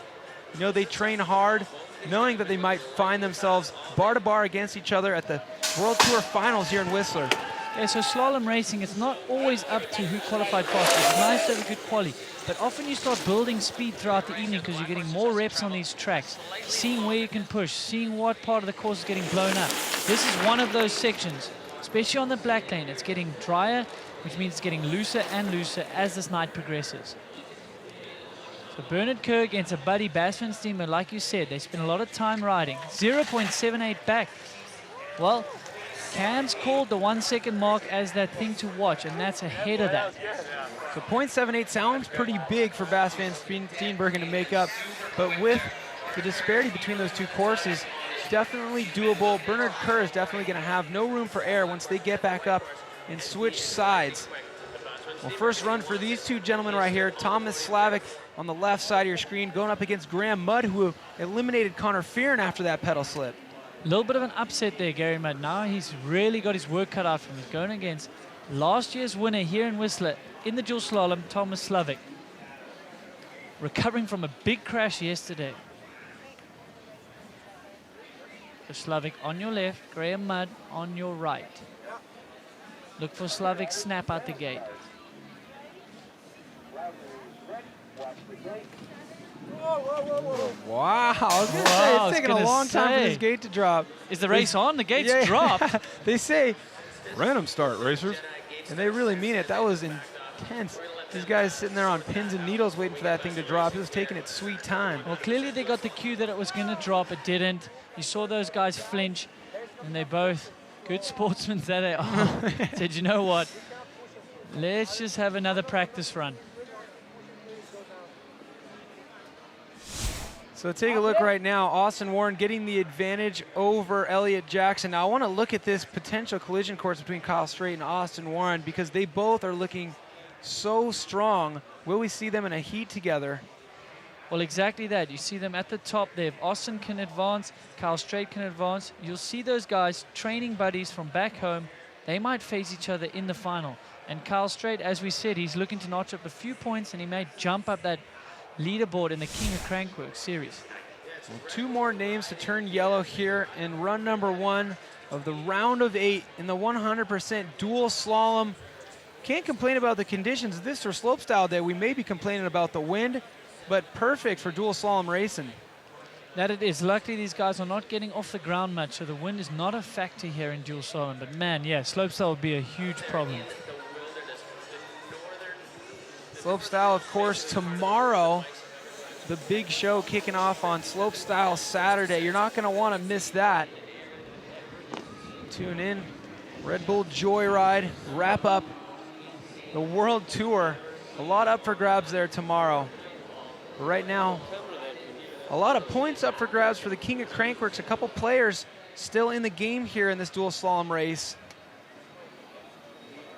You know, they train hard, knowing that they might find themselves bar to bar against each other at the World Tour Finals here in Whistler. Yeah, so slalom racing, it's not always up to who qualified fastest. It's nice to have a good quali, but often you start building speed throughout the evening because you're getting more reps on these tracks, seeing where you can push, seeing what part of the course is getting blown up. This is one of those sections, especially on the black lane. It's getting drier, which means it's getting looser and looser as this night progresses. So Bernard Kerr against a buddy Bastian Steenbergen, like you said, they spend a lot of time riding. 0.78 back. Well, Cam's called the 1 second mark as that thing to watch, and that's ahead of that. So 0.78 sounds pretty big for Bastian Steenbergen to make up, but with the disparity between those two courses, definitely doable. Bernard Kerr is definitely going to have no room for error once they get back up and switch sides. Well, first run for these two gentlemen right here, Thomas Slavik on the left side of your screen, going up against Graham Mudd, who eliminated Connor Fearon after that pedal slip. A little bit of an upset there, Gary Mudd. Now he's really got his work cut out for him. He's going against last year's winner here in Whistler in the dual slalom, Thomas Slavik. Recovering from a big crash yesterday. So Slavik on your left, Graham Mudd on your right. Look for Slavik snap out the gate. Wow, I was going to say, it's taking a long time for this gate to drop. Is the race on? The gate's dropped. They say, random start, racers. And they really mean it. That was intense. These guys sitting there on pins and needles waiting for that thing to drop. It was taking its sweet time. Well, clearly they got the cue that it was going to drop. It didn't. You saw those guys flinch, and they both, good sportsmen that they are, said, you know what? Let's just have another practice run. So take a look right now. Austin Warren getting the advantage over Elliott Jackson. Now I want to look at this potential collision course between Kyle Straight and Austin Warren because they both are looking so strong. Will we see them in a heat together? Well, exactly that. You see them at the top there. If Austin can advance, Kyle Straight can advance. You'll see those guys, training buddies from back home. They might face each other in the final. And Kyle Straight, as we said, he's looking to notch up a few points, and he may jump up that leaderboard in the King of Crankworx series. Well, 2 more names to turn yellow here in run number 1 of the round of 8 in the 100% dual slalom. Can't complain about the conditions. This or slopestyle day, we may be complaining about the wind, but perfect for dual slalom racing. That it is. Luckily, these guys are not getting off the ground much, so the wind is not a factor here in dual slalom. But man, yeah, slopestyle would be a huge problem. Slopestyle, of course, tomorrow. The big show kicking off on Slopestyle Saturday. You're not going to want to miss that. Tune in. Red Bull Joyride, wrap up the World Tour. A lot up for grabs there tomorrow. But right now, a lot of points up for grabs for the King of Crankworx. A couple players still in the game here in this dual slalom race.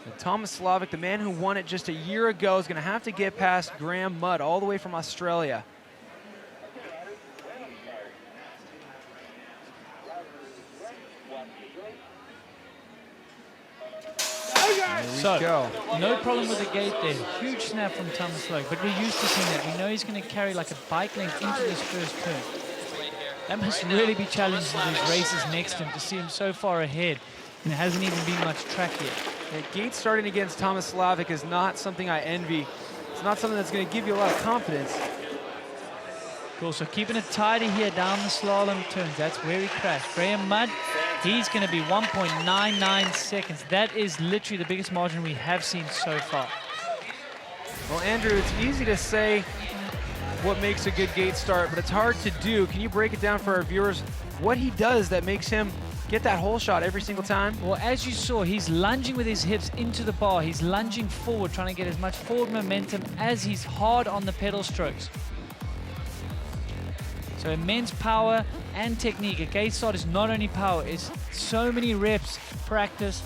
And Thomas Slavic, the man who won it just a year ago, is going to have to get past Graham Mudd all the way from Australia. So, no problem with the gate there. Huge snap from Thomas Slavic, but we're used to seeing that. We know he's going to carry like a bike length into this first turn. That must really be challenging for these races next to him to see him so far ahead. And there hasn't even been much track yet. Yeah, gate starting against Thomas Slavic is not something I envy. It's not something that's going to give you a lot of confidence. Cool, so keeping it tidy here down the slalom turns. That's where he crashed. Graham Mudd, he's going to be 1.99 seconds. That is literally the biggest margin we have seen so far. Well, Andrew, it's easy to say what makes a good gate start, but it's hard to do. Can you break it down for our viewers what he does that makes him get that hole shot every single time? Well, as you saw, he's lunging with his hips into the bar. He's lunging forward, trying to get as much forward momentum as he's hard on the pedal strokes. So immense power and technique. A gate start is not only power, it's so many reps, practice,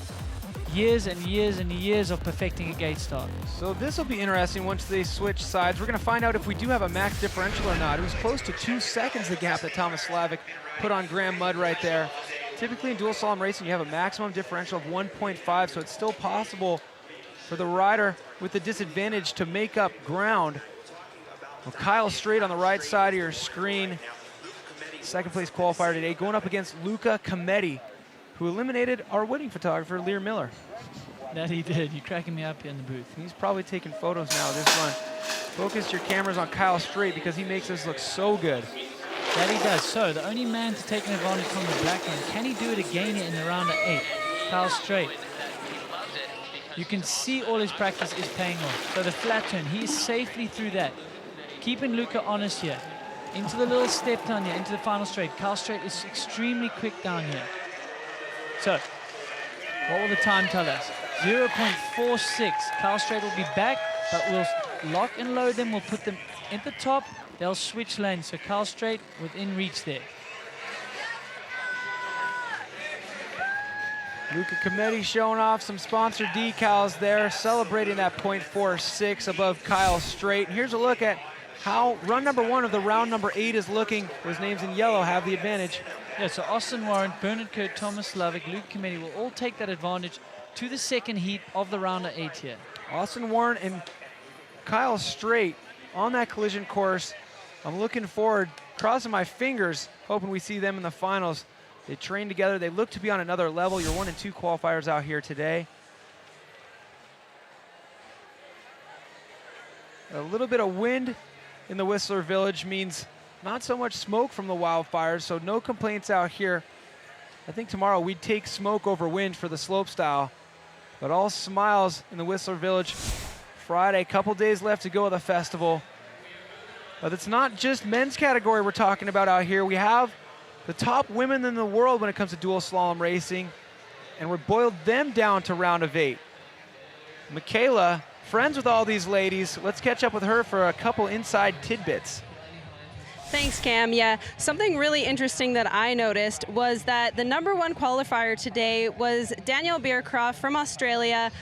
years and years and years of perfecting a gate start. So this will be interesting once they switch sides. We're going to find out if we do have a max differential or not. It was close to 2 seconds the gap that Thomas Slavic put on Graham Mudd right there. Typically in dual slalom racing, you have a maximum differential of 1.5, so it's still possible for the rider with the disadvantage to make up ground. Well, Kyle Straight on the right side of your screen, second place qualifier today, going up against Luca Cometti, who eliminated our wedding photographer, Lear Miller. That he did. You're cracking me up here in the booth. He's probably taking photos now of this run. Focus your cameras on Kyle Straight because he makes us look so good. That he does. So the only man to take an advantage from the black run. Can he do it again in the round of 8? Kyle Straight. You can see all his practice is paying off. So the flat turn, he's safely through that. Keeping Luca honest here. Into the little step down here, into the final straight. Kyle Straight is extremely quick down here. So, what will the time tell us? 0.46. Kyle Straight will be back, but we'll lock and load them. We'll put them at the top. They'll switch lanes. So Kyle Straight within reach there. Luca Cometti showing off some sponsored decals there, celebrating that 0.46 above Kyle Straight. And here's a look at how run number 1 of the round number 8 is looking. Those names in yellow have the advantage. Yeah, so Austin Warren, Bernard Kurt, Thomas Slavic, Luca Cometti will all take that advantage to the second heat of the round of 8 here. Austin Warren and Kyle Straight on that collision course. I'm looking forward, crossing my fingers, hoping we see them in the finals. They train together. They look to be on another level. You're 1 and 2 qualifiers out here today. A little bit of wind in the Whistler Village means not so much smoke from the wildfires, so no complaints out here. I think tomorrow we'd take smoke over wind for the slopestyle, but all smiles in the Whistler Village. Friday, couple days left to go of the festival. But it's not just men's category we're talking about out here. We have the top women in the world when it comes to dual slalom racing, and we boiled them down to round of 8. Michaela, friends with all these ladies. Let's catch up with her for a couple inside tidbits. Thanks, Cam. Yeah, something really interesting that I noticed was that the #1 qualifier today was Danielle Beercroft from Australia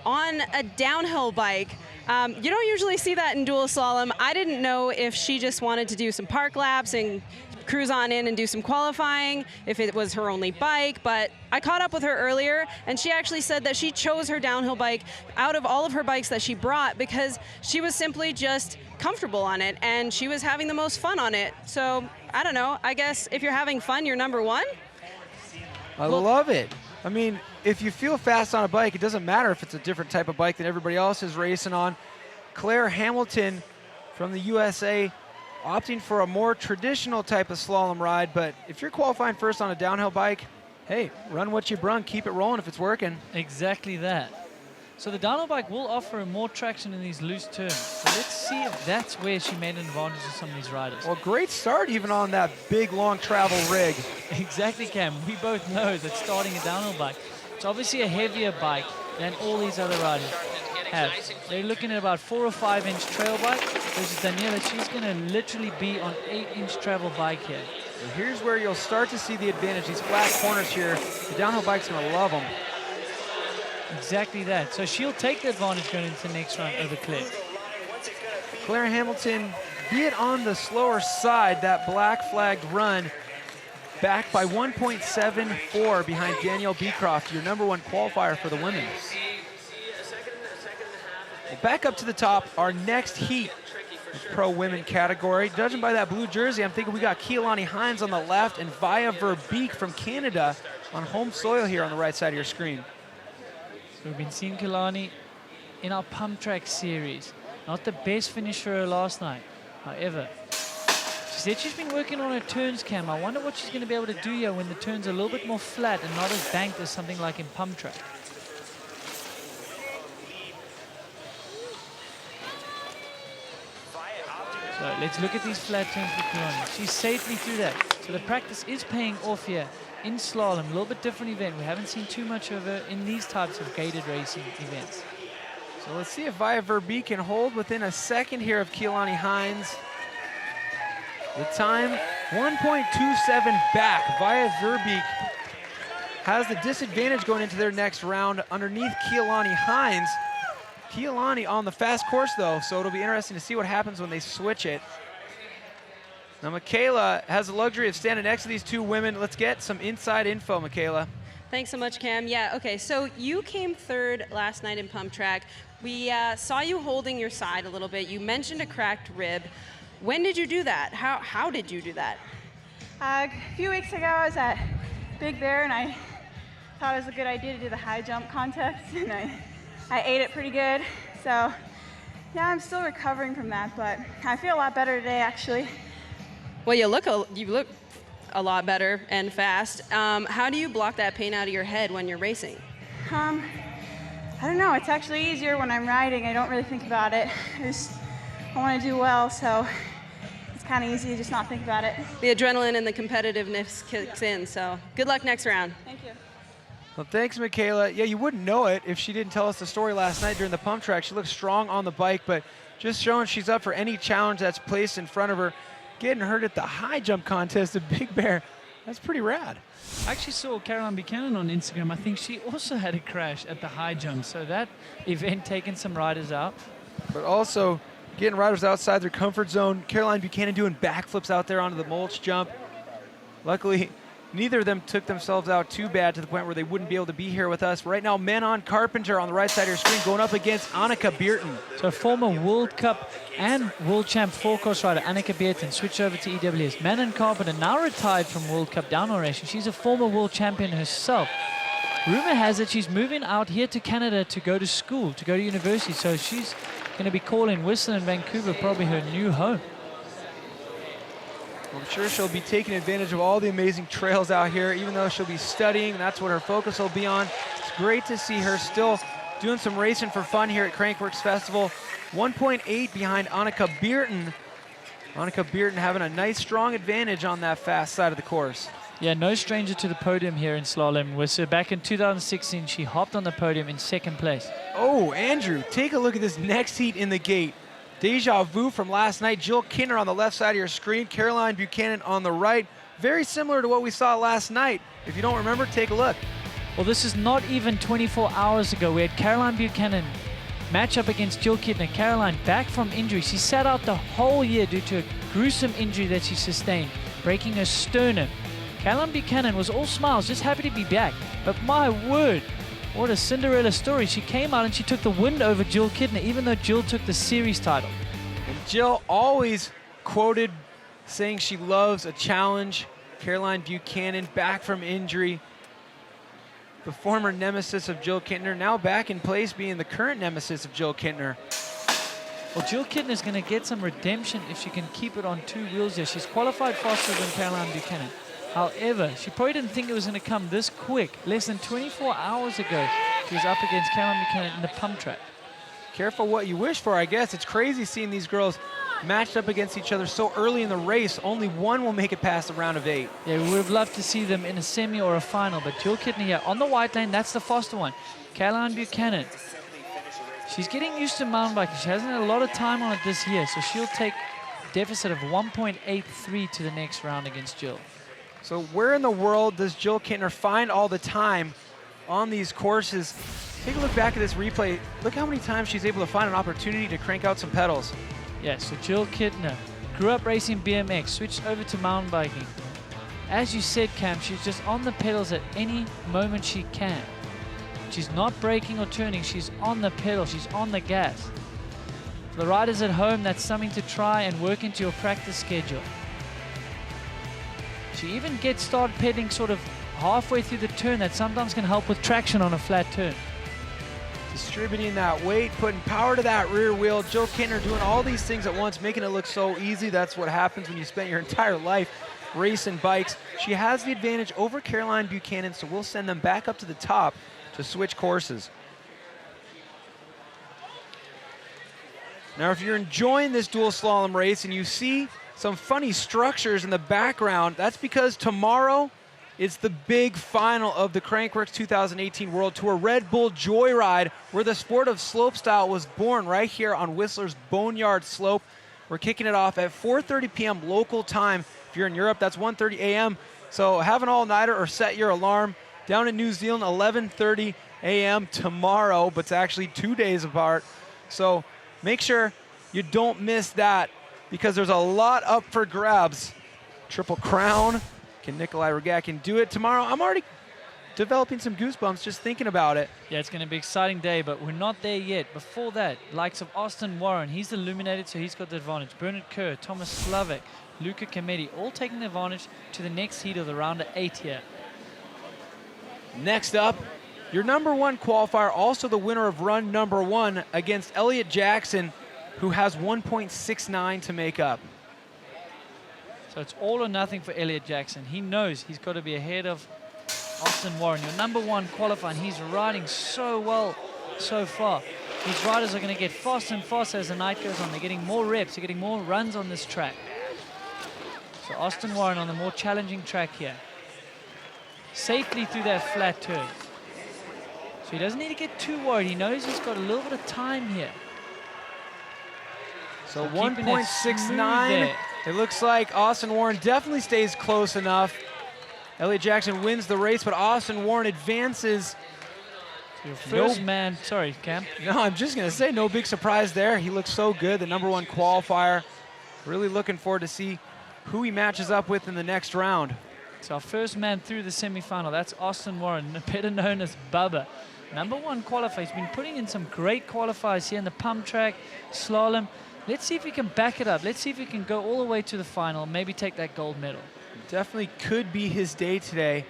on a downhill bike. You don't usually see that in dual slalom. I didn't know if she just wanted to do some park laps and cruise on in and do some qualifying, if it was her only bike, but I caught up with her earlier and she actually said that she chose her downhill bike out of all of her bikes that she brought because she was simply just comfortable on it and she was having the most fun on it. So, I don't know, I guess if you're having fun, you're #1. I love it. I mean, if you feel fast on a bike, it doesn't matter if it's a different type of bike than everybody else is racing on. Claire Hamilton from the USA opting for a more traditional type of slalom ride, but if you're qualifying first on a downhill bike, hey, run what you brung, keep it rolling if it's working. Exactly that. So the downhill bike will offer more traction in these loose turns. So let's see if that's where she made an advantage of some of these riders. Well, great start even on that big, long travel rig. Exactly, Cam. We both know that starting a downhill bike, it's obviously a heavier bike than all these other riders have. They're looking at about 4 or 5 inch trail bike versus Daniela. She's going to literally be on 8-inch travel bike here. And here's where you'll start to see the advantage. These flat corners here, the downhill bike's going to love them. Exactly that. So she'll take the advantage going into the next round over Claire. Claire Hamilton, be it on the slower side, that black flagged run, back by 1.74 behind Danielle Beecroft, your #1 qualifier for the women. Back up to the top, our next heat, pro women category. Judging by that blue jersey, I'm thinking we got Keilani Hines on the left and Via Verbeek from Canada on home soil here on the right side of your screen. So we've been seeing Keilani in our pump track series. Not the best finish for her last night. However, she said she's been working on her turns, Cam. I wonder what she's going to be able to do here when the turns are a little bit more flat and not as banked as something like in pump track. So let's look at these flat turns with Keilani. She's safely through that. So the practice is paying off here in slalom. A little bit different event. We haven't seen too much of her in these types of gated racing events. So let's see if Via Verbeek can hold within a second here of Keilani Hines. The time, 1.27 back. Via Verbeek has the disadvantage going into their next round underneath Keilani Hines. Keilani on the fast course though, so it'll be interesting to see what happens when they switch it. Now Michaela has the luxury of standing next to these two women. Let's get some inside info, Michaela. Thanks so much, Cam. Yeah, okay, so you came 3rd last night in pump track. We saw you holding your side a little bit. You mentioned a cracked rib. When did you do that? How did you do that? A few weeks ago, I was at Big Bear, and I thought it was a good idea to do the high jump contest, and I ate it pretty good. So yeah, I'm still recovering from that, but I feel a lot better today, actually. Well, you look a lot better and fast. How do you block that pain out of your head when you're racing? I don't know. It's actually easier when I'm riding. I don't really think about it. I want to do well, so it's kind of easy to just not think about it. The adrenaline and the competitiveness kicks in, so good luck next round. Thank you. Well, thanks, Michaela. Yeah, you wouldn't know it if she didn't tell us the story last night during the pump track. She looks strong on the bike, but just showing she's up for any challenge that's placed in front of her. Getting hurt at the high jump contest at Big Bear, that's pretty rad. I actually saw Caroline Buchanan on Instagram. I think she also had a crash at the high jump. So that event taking some riders out. But also getting riders outside their comfort zone. Caroline Buchanan doing backflips out there onto the mulch jump. Luckily, neither of them took themselves out too bad to the point where they wouldn't be able to be here with us. Right now, Menon Carpenter on the right side of your screen going up against Annika Beerten. So former World Cup and World Champ four-course rider Annika Beerten switched over to EWS. Menon Carpenter now retired from World Cup downhill racing. She's a former world champion herself. Rumor has it she's moving out here to Canada to go to school, to go to university. So she's going to be calling Whistler and Vancouver probably her new home. I'm sure she'll be taking advantage of all the amazing trails out here, even though she'll be studying. That's what her focus will be on. It's great to see her still doing some racing for fun here at Crankworx Festival. 1.8 behind Annika Beerten. Annika Beerten having a nice, strong advantage on that fast side of the course. Yeah, no stranger to the podium here in slalom. Back in 2016, she hopped on the podium in 2nd place. Oh, Andrew, take a look at this next heat in the gate. deja vu from last night. Jill Kittner on the left side of your screen, Caroline Buchanan on the right. Very similar to what we saw last night. If you don't remember, take a look. Well, this is not even 24 hours ago. We had Caroline Buchanan match up against Jill Kittner. Caroline back from injury. She sat out the whole year due to a gruesome injury that she sustained, breaking her sternum. Caroline Buchanan was all smiles, just happy to be back. But my word, what a Cinderella story. She came out and she took the win over Jill Kittner, even though Jill took the series title. And Jill always quoted saying she loves a challenge. Caroline Buchanan back from injury. The former nemesis of Jill Kittner, now back in place being the current nemesis of Jill Kittner. Well, Jill Kittner is going to get some redemption if she can keep it on 2 wheels there. She's qualified faster than Caroline Buchanan. However, she probably didn't think it was going to come this quick. Less than 24 hours ago, she was up against Caroline Buchanan in the pump track. Careful what you wish for, I guess. It's crazy seeing these girls matched up against each other so early in the race. Only one will make it past the round of 8. Yeah, we would have loved to see them in a semi or a final, but Jill Kittner here on the white lane, that's the faster one. Caroline Buchanan, she's getting used to mountain biking. She hasn't had a lot of time on it this year, so she'll take a deficit of 1.83 to the next round against Jill. So where in the world does Jill Kittner find all the time on these courses? Take a look back at this replay. Look how many times she's able to find an opportunity to crank out some pedals. Yeah, so Jill Kittner grew up racing BMX, switched over to mountain biking. As you said, Cam, she's just on the pedals at any moment she can. She's not braking or turning, she's on the pedal, she's on the gas. For the riders at home, that's something to try and work into your practice schedule. She even gets started pedaling sort of halfway through the turn. That sometimes can help with traction on a flat turn. Distributing that weight, putting power to that rear wheel. Jill Kittner doing all these things at once, making it look so easy. That's what happens when you spend your entire life racing bikes. She has the advantage over Caroline Buchanan, so we'll send them back up to the top to switch courses. Now, if you're enjoying this dual slalom race and you see some funny structures in the background, that's because tomorrow it's the big final of the Crankworx 2018 World Tour Red Bull Joyride, where the sport of slopestyle was born right here on Whistler's Boneyard Slope. We're kicking it off at 4:30 p.m. local time. If you're in Europe, that's 1:30 a.m. So have an all-nighter or set your alarm. Down in New Zealand, 11:30 a.m. tomorrow, but it's actually 2 days apart. So make sure you don't miss that, because there's a lot up for grabs. Triple Crown. Can Nikolai Rogatkin do it tomorrow? I'm already developing some goosebumps just thinking about it. Yeah, it's going to be an exciting day, but we're not there yet. Before that, likes of Austin Warren, he's illuminated, so he's got the advantage. Bernard Kerr, Thomas Slavik, Luca Kamedi, all taking the advantage to the next heat of the round of 8 here. Next up, your #1 qualifier, also the winner of run #1 against Elliot Jackson, who has 1.69 to make up. So it's all or nothing for Elliot Jackson. He knows he's got to be ahead of Austin Warren, your #1 qualifier, and he's riding so well so far. These riders are going to get faster and faster as the night goes on. They're getting more reps, they're getting more runs on this track. So Austin Warren on the more challenging track here. Safely through that flat turn. So he doesn't need to get too worried. He knows he's got a little bit of time here. So 1.69. It looks like Austin Warren definitely stays close enough. Elliot Jackson wins the race, but Austin Warren advances. So your first man, sorry, Cam. No, I'm just going to say no big surprise there. He looks so good, the #1 qualifier. Really looking forward to see who he matches up with in the next round. So our first man through the semifinal, that's Austin Warren, better known as Bubba. #1 qualifier. He's been putting in some great qualifiers here in the pump track, slalom. Let's see if he can back it up. Let's see if he can go all the way to the final, maybe take that gold medal. Definitely could be his day today.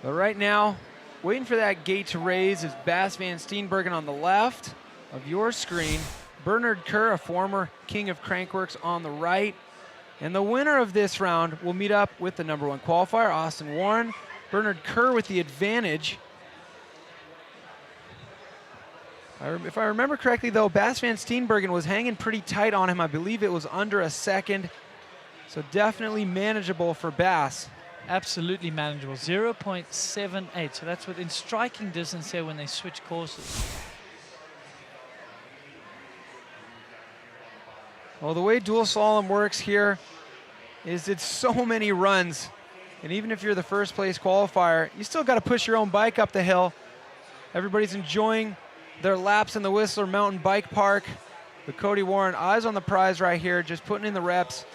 But right now, waiting for that gate to raise is Bas van Steenbergen on the left of your screen. Bernard Kerr, a former king of Crankworx, on the right. And the winner of this round will meet up with the #1 qualifier, Austin Warren. Bernard Kerr with the advantage. If I remember correctly, though, Bas van Steenbergen was hanging pretty tight on him. I believe it was under a second. So definitely manageable for Bas. Absolutely manageable, 0.78. So that's within striking distance here when they switch courses. Well, the way dual slalom works here is it's so many runs. And even if you're the first place qualifier, you still got to push your own bike up the hill. Everybody's enjoying their laps in the Whistler Mountain Bike Park. But Cody Warren, eyes on the prize right here, just putting in the reps,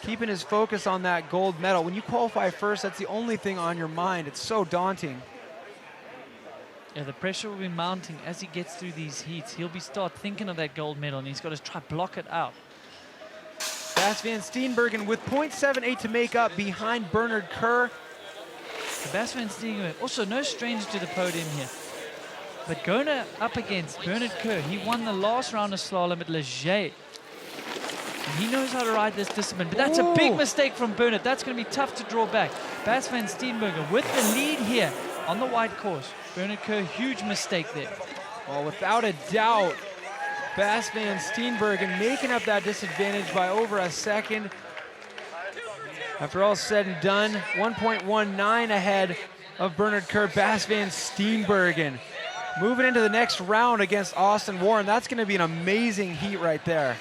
keeping his focus on that gold medal. When you qualify first, that's the only thing on your mind. It's so daunting. Yeah, the pressure will be mounting as he gets through these heats. He'll be start thinking of that gold medal, and he's got to try block it out. Bas van Steenbergen with 0.78 to make up behind Bernard Kerr. Bas van Steenbergen, also no stranger to the podium here. But going up against Bernard Kerr, he won the last round of slalom at Leger. And he knows how to ride this discipline, but that's a big mistake from Bernard. That's going to be tough to draw back. Bas van Steenbergen with the lead here on the white course. Bernard Kerr, huge mistake there. Well, without a doubt, Bas van Steenbergen making up that disadvantage by over a second. After all said and done, 1.19 ahead of Bernard Kerr. Bas van Steenbergen moving into the next round against Austin Warren. That's going to be an amazing heat right there.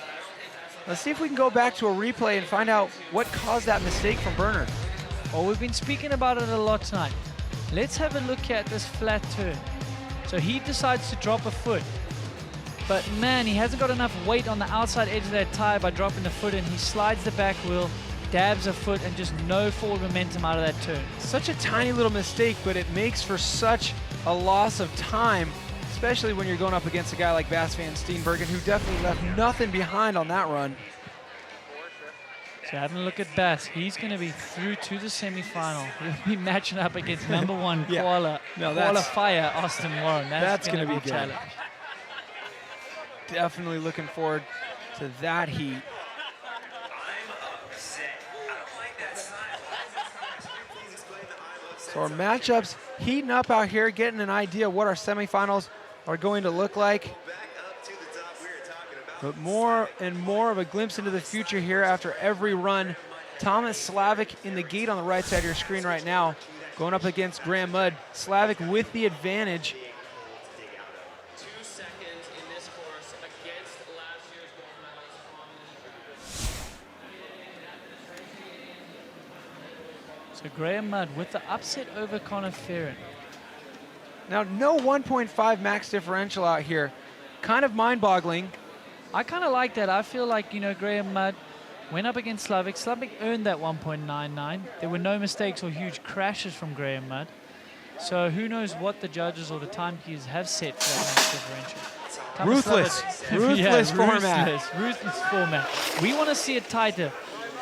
Let's see if we can go back to a replay and find out what caused that mistake from Bernard. Well, we've been speaking about it a lot tonight. Let's have a look at this flat turn. So he decides to drop a foot. But man, he hasn't got enough weight on the outside edge of that tire by dropping the foot in. He slides the back wheel, dabs a foot, and just no forward momentum out of that turn. Such a tiny little mistake, but it makes for such a loss of time, especially when you're going up against a guy like Bas van Steenbergen, who definitely left nothing behind on that run. So having a look at Bas, he's going to be through to the semifinal. He'll be matching up against number one qualifier Austin Warren. That's going to be a challenge. Definitely looking forward to that heat. So our matchups heating up out here, getting an idea of what our semifinals are going to look like. But more and more of a glimpse into the future here after every run. Thomas Slavic in the gate on the right side of your screen right now, going up against Graham Mudd. Slavic with the advantage. So Graham Mudd with the upset over Connor Ferrin. Now, no 1.5 max differential out here. Kind of mind-boggling. I kind of like that. I feel like, you know, Graham Mudd went up against Slavic. Slavic earned that 1.99. There were no mistakes or huge crashes from Graham Mudd. So who knows what the judges or the timekeepers have set for that max differential. Ruthless format. Ruthless format. We want to see it tighter.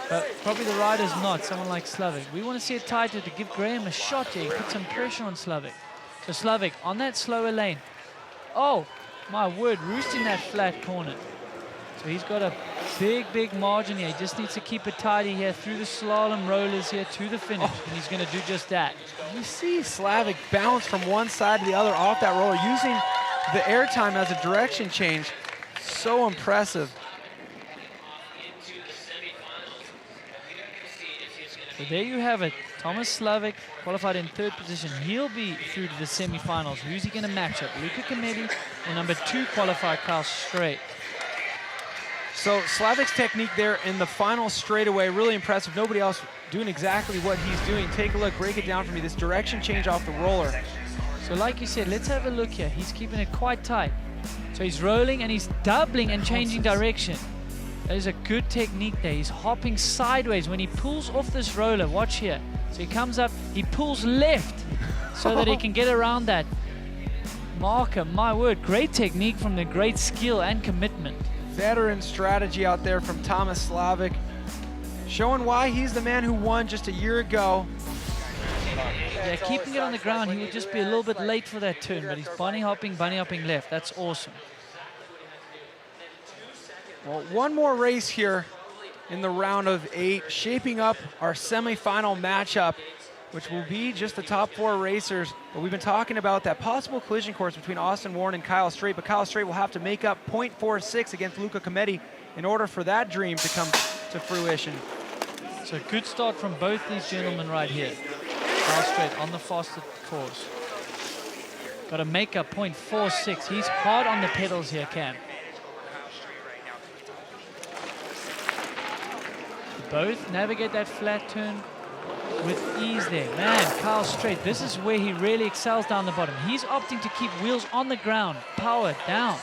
But probably the rider's not, someone like Slavic. We want to see it tighter to give Graham a shot here, put some pressure on Slavic. So Slavic on that slower lane. Oh, my word, roosting that flat corner. So he's got a big margin here. He just needs to keep it tidy here through the slalom rollers here to the finish, and he's going to do just that. You see Slavic bounce from one side to the other off that roller, using the airtime as a direction change. So impressive. So there you have it. Thomas Slavic qualified in third position. He'll be through to the semifinals. Who's he going to match up? Luca Cometti or number 2 qualifier Kyle Straight? So Slavic's technique there in the final straightaway, really impressive. Nobody else doing exactly what he's doing. Take a look, break it down for me. This direction change off the roller. So like you said, let's have a look here. He's keeping it quite tight. So he's rolling and he's doubling and changing direction. That is a good technique there. He's hopping sideways when he pulls off this roller. Watch here. So he comes up, he pulls left so that he can get around that marker. My word, great technique from the great skill and commitment. Veteran strategy out there from Thomas Slavic, showing why he's the man who won just a year ago. Yeah, keeping it on the ground, he would just be a little bit late for that turn, but he's bunny hopping left. That's awesome. Well, one more race here in the round of 8, shaping up our semifinal matchup, which will be just the top 4 racers. But we've been talking about that possible collision course between Austin Warren and Kyle Straight, but Kyle Straight will have to make up 0.46 against Luca Cometti in order for that dream to come to fruition. So a good start from both these gentlemen right here. Kyle Straight on the faster course. Got to make up 0.46. He's hard on the pedals here, Cam. both navigate that flat turn with ease there. Man, Kyle Straight, this is where he really excels down the bottom. He's opting to keep wheels on the ground, power down.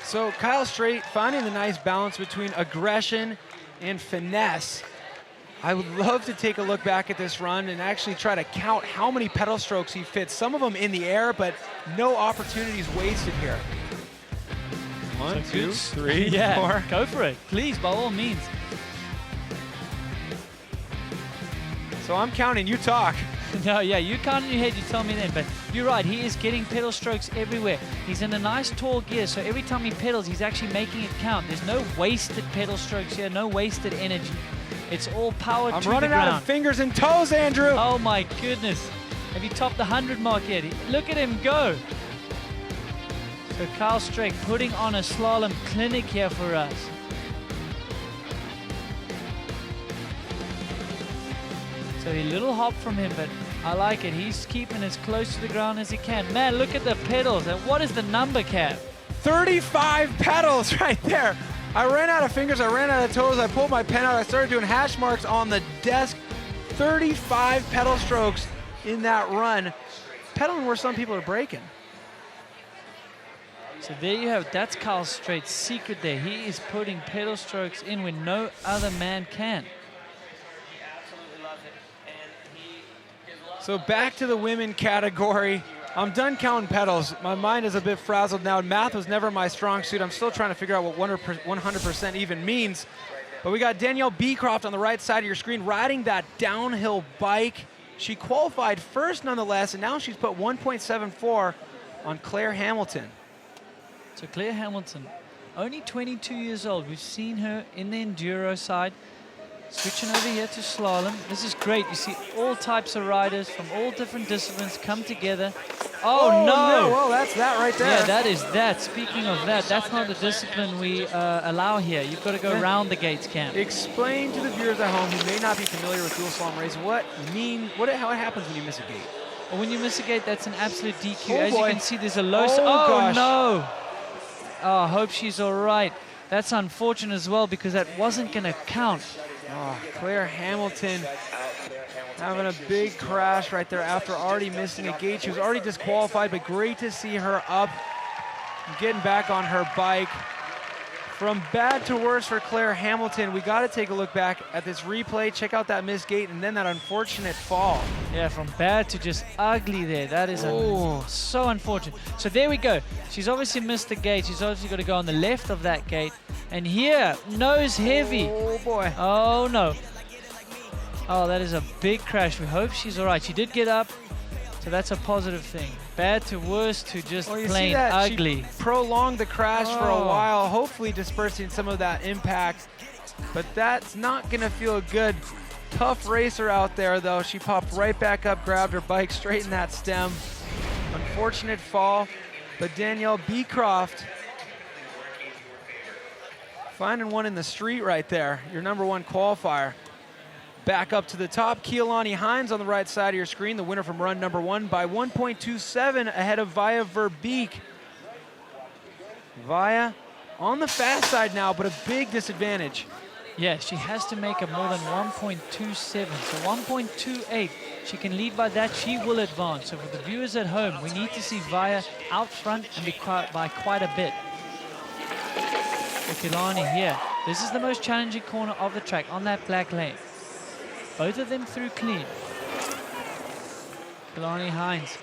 So Kyle Straight finding the nice balance between aggression and finesse. I would love to take a look back at this run and actually try to count how many pedal strokes he fits. Some of them in the air, but no opportunities wasted here. 1, 2, 3, 4. Go for it, please, by all means. So I'm counting, you talk. No, yeah, you count in your head, you tell me then. But you're right, he is getting pedal strokes everywhere. He's in a nice tall gear, so every time he pedals, he's actually making it count. There's no wasted pedal strokes here, no wasted energy. It's all power to the ground. I'm running out of fingers and toes, Andrew. Oh my goodness. Have you topped the 100 mark yet? Look at him go. So Kyle Straight putting on a slalom clinic here for us. So a little hop from him, but I like it. He's keeping as close to the ground as he can. Man, look at the pedals. And what is the number, Cap? 35 pedals right there. I ran out of fingers, I ran out of toes, I pulled my pen out, I started doing hash marks on the desk. 35 pedal strokes in that run. Pedaling where some people are breaking. So there you have, that's Kyle Straight's secret there. He is putting pedal strokes in when no other man can. So back to the women category. I'm done counting pedals. My mind is a bit frazzled now. Math was never my strong suit. I'm still trying to figure out what 100% even means. But we got Danielle Beecroft on the right side of your screen riding that downhill bike. She qualified first nonetheless, and now she's put 1.74 on Claire Hamilton. So Claire Hamilton, only 22 years old. We've seen her in the enduro side. Switching over here to slalom. This is great. You see all types of riders from all different disciplines come together. Oh, no! Well, that's that right there. Yeah, that is that. Speaking of that, that's not the discipline we allow here. You've got to go around the gates, Cam. Explain to the viewers at home who may not be familiar with dual slalom racing what happens when you miss a gate. Well, when you miss a gate, that's an absolute DQ. Oh, As boy. you can see, there's a low... gosh. No! Oh, I hope she's all right. That's unfortunate as well because that wasn't going to count. Oh, Claire Hamilton having a big crash right there after already missing a gate. She was already disqualified, but great to see her up and getting back on her bike. From bad to worse for Claire Hamilton, we got to take a look back at this replay, check out that missed gate, and then that unfortunate fall. Yeah, from bad to just ugly there. That is so unfortunate. So there we go. She's obviously missed the gate. She's obviously got to go on the left of that gate. And here, nose heavy. Oh, boy. Oh, no. Oh, that is a big crash. We hope she's all right. She did get up, so that's a positive thing. Bad to worse to just plain ugly. She prolonged the crash for a while, hopefully dispersing some of that impact. But that's not going to feel good. Tough racer out there, though. She popped right back up, grabbed her bike, straightened that stem. Unfortunate fall, but Danielle Beecroft finding one in the street right there, your #1 qualifier. Back up to the top, Keilani Hines on the right side of your screen, the winner from run #1 by 1.27 ahead of Via Verbeek. Via on the fast side now, but a big disadvantage. Yeah, she has to make a more than 1.27, so 1.28. She can lead by that, she will advance. So for the viewers at home, we need to see Via out front and be by quite a bit. Keilani here. This is the most challenging corner of the track on that black lane. Both of them through clean. Keilani Hines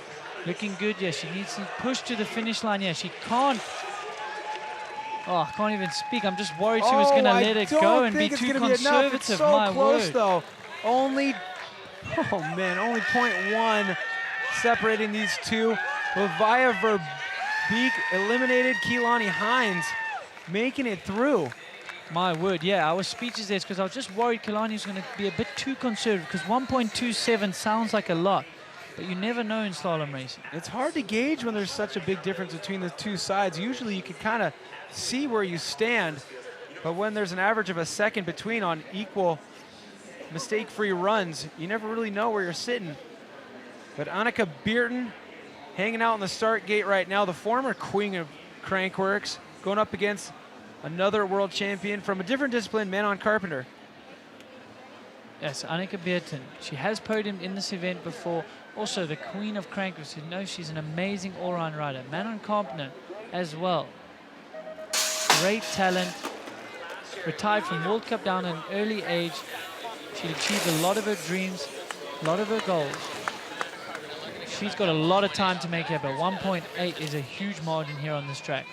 looking good. Yeah, she needs to push to the finish line. Yeah, she can't. Oh, I can't even speak. I'm just worried she was going to let it go and be too conservative. It's so My close, word. though. Only 0.1 separating these two. But Via Verbeek eliminated Keilani Hines, making it through. My word, yeah, I was speechless there because I was just worried Keilani was going to be a bit too conservative because 1.27 sounds like a lot, but you never know in slalom racing. It's hard to gauge when there's such a big difference between the two sides. Usually you can kind of see where you stand, but when there's an average of a second between on equal mistake-free runs, you never really know where you're sitting. But Annika Beerten hanging out in the start gate right now, the former queen of Crankworx, going up against another world champion from a different discipline, Manon Carpenter. Yes, Annika Bierten. She has podiumed in this event before. Also, the queen of Crankworx, who knows she's an amazing all-round rider. Manon Carpenter as well. Great talent. Retired from World Cup down at an early age. She achieved a lot of her dreams, a lot of her goals. She's got a lot of time to make it, but 1.8 is a huge margin here on this track.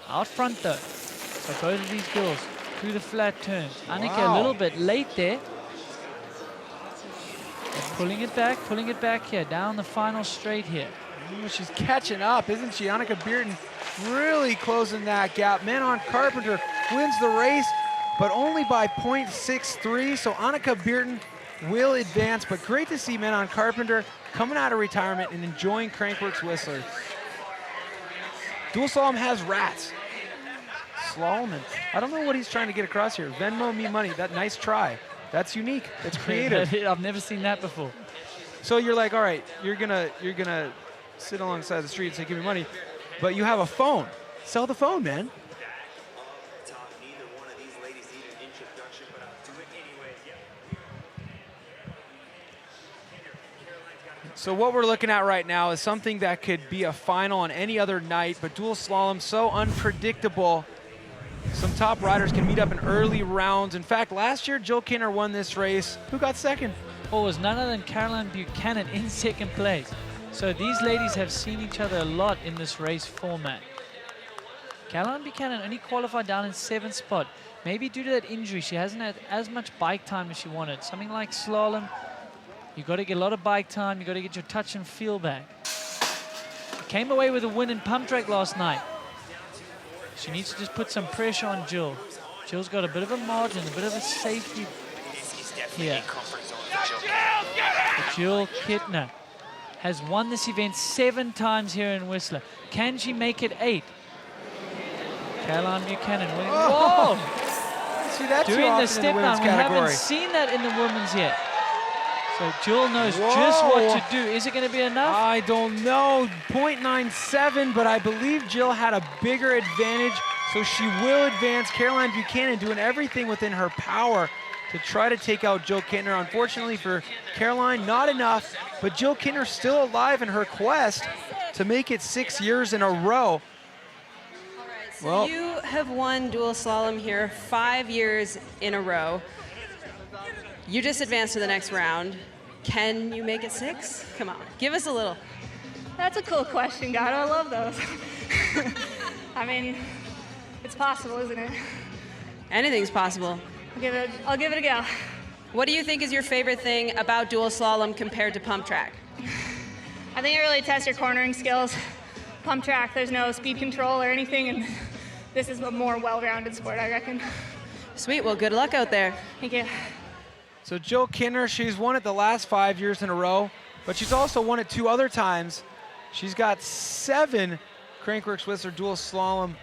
Out front though, so both of these girls through the flat turns. Annika a little bit late there. Pulling it back here, down the final straight here. She's catching up, isn't she? Annika Bierten really closing that gap. Manon Carpenter wins the race, but only by 0.63, so Annika Bierten will advance, but great to see Manon Carpenter coming out of retirement and enjoying Crankworx Whistler. Dual slalom has rats. Slalom, and I don't know what he's trying to get across here. Venmo me money, that nice try. That's unique, that's creative. I've never seen that before. So you're like, all right, you're gonna sit alongside the street and say, give me money, but you have a phone. Sell the phone, man. So what we're looking at right now is something that could be a final on any other night, but dual slalom, so unpredictable. Some top riders can meet up in early rounds. In fact, last year, Jill Kinner won this race. Who got second? Well, it was none other than Caroline Buchanan in second place. So these ladies have seen each other a lot in this race format. Caroline Buchanan only qualified down in 7th spot. Maybe due to that injury, she hasn't had as much bike time as she wanted. Something like slalom, you've got to get a lot of bike time. You've got to get your touch and feel back. Came away with a win in pump track last night. She needs to just put some pressure on Jill. Jill's got a bit of a margin, a bit of a safety here. Jill Kittner has won this event 7 times here in Whistler. Can she make it 8? Caroline Buchanan winning. Oh. Whoa! See that doing the step down. We haven't seen that in the women's yet. So Jill knows just what to do. Is it going to be enough? I don't know. 0.97, but I believe Jill had a bigger advantage, so she will advance. Caroline Buchanan doing everything within her power to try to take out Jill Kittner. Unfortunately for Caroline, not enough, but Jill Kittner still alive in her quest to make it 6 years in a row. So you have won dual slalom here 5 years in a row. You just advanced to the next round. Can you make it 6? Come on, give us a little. That's a cool question, Gato. I love those. I mean, it's possible, isn't it? Anything's possible. I'll give it a go. What do you think is your favorite thing about dual slalom compared to pump track? I think it really tests your cornering skills. Pump track, there's no speed control or anything, and this is a more well-rounded sport, I reckon. Sweet, well, good luck out there. Thank you. So Jill Kittner, she's won it the last 5 years in a row, but she's also won it 2 other times. She's got 7 Crankworx Whistler dual slalom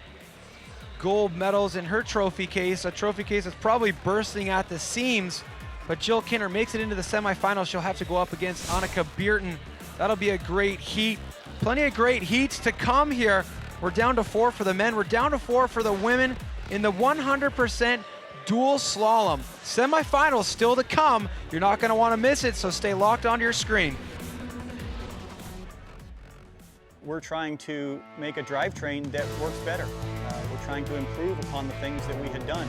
gold medals in her trophy case, a trophy case that's probably bursting at the seams, but Jill Kittner makes it into the semifinals. She'll have to go up against Annika Bierten. That'll be a great heat. Plenty of great heats to come here. We're down to 4 for the men. We're down to 4 for the women in the 100% dual slalom. Semifinals still to come. You're not going to want to miss it, so stay locked onto your screen. We're trying to make a drivetrain that works better. We're trying to improve upon the things that we had done.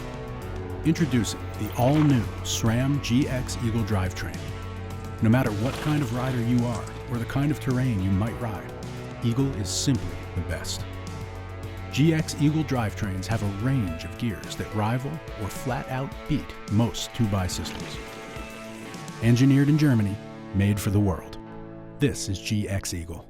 Introducing the all-new SRAM GX Eagle drivetrain. No matter what kind of rider you are or the kind of terrain you might ride, Eagle is simply the best. GX Eagle drivetrains have a range of gears that rival or flat out beat most 2x systems. Engineered in Germany, made for the world. This is GX Eagle.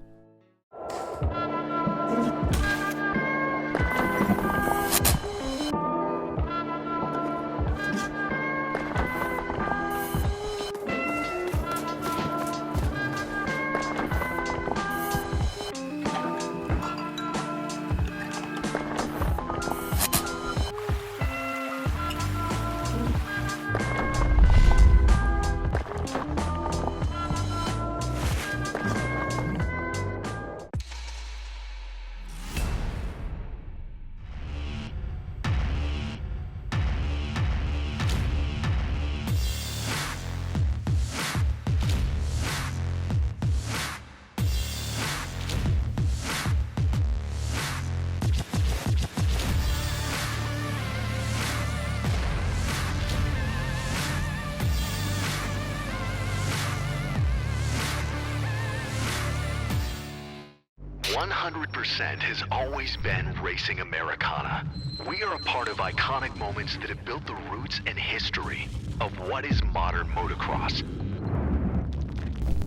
100% has always been racing Americana. We are a part of iconic moments that have built the roots and history of what is modern motocross.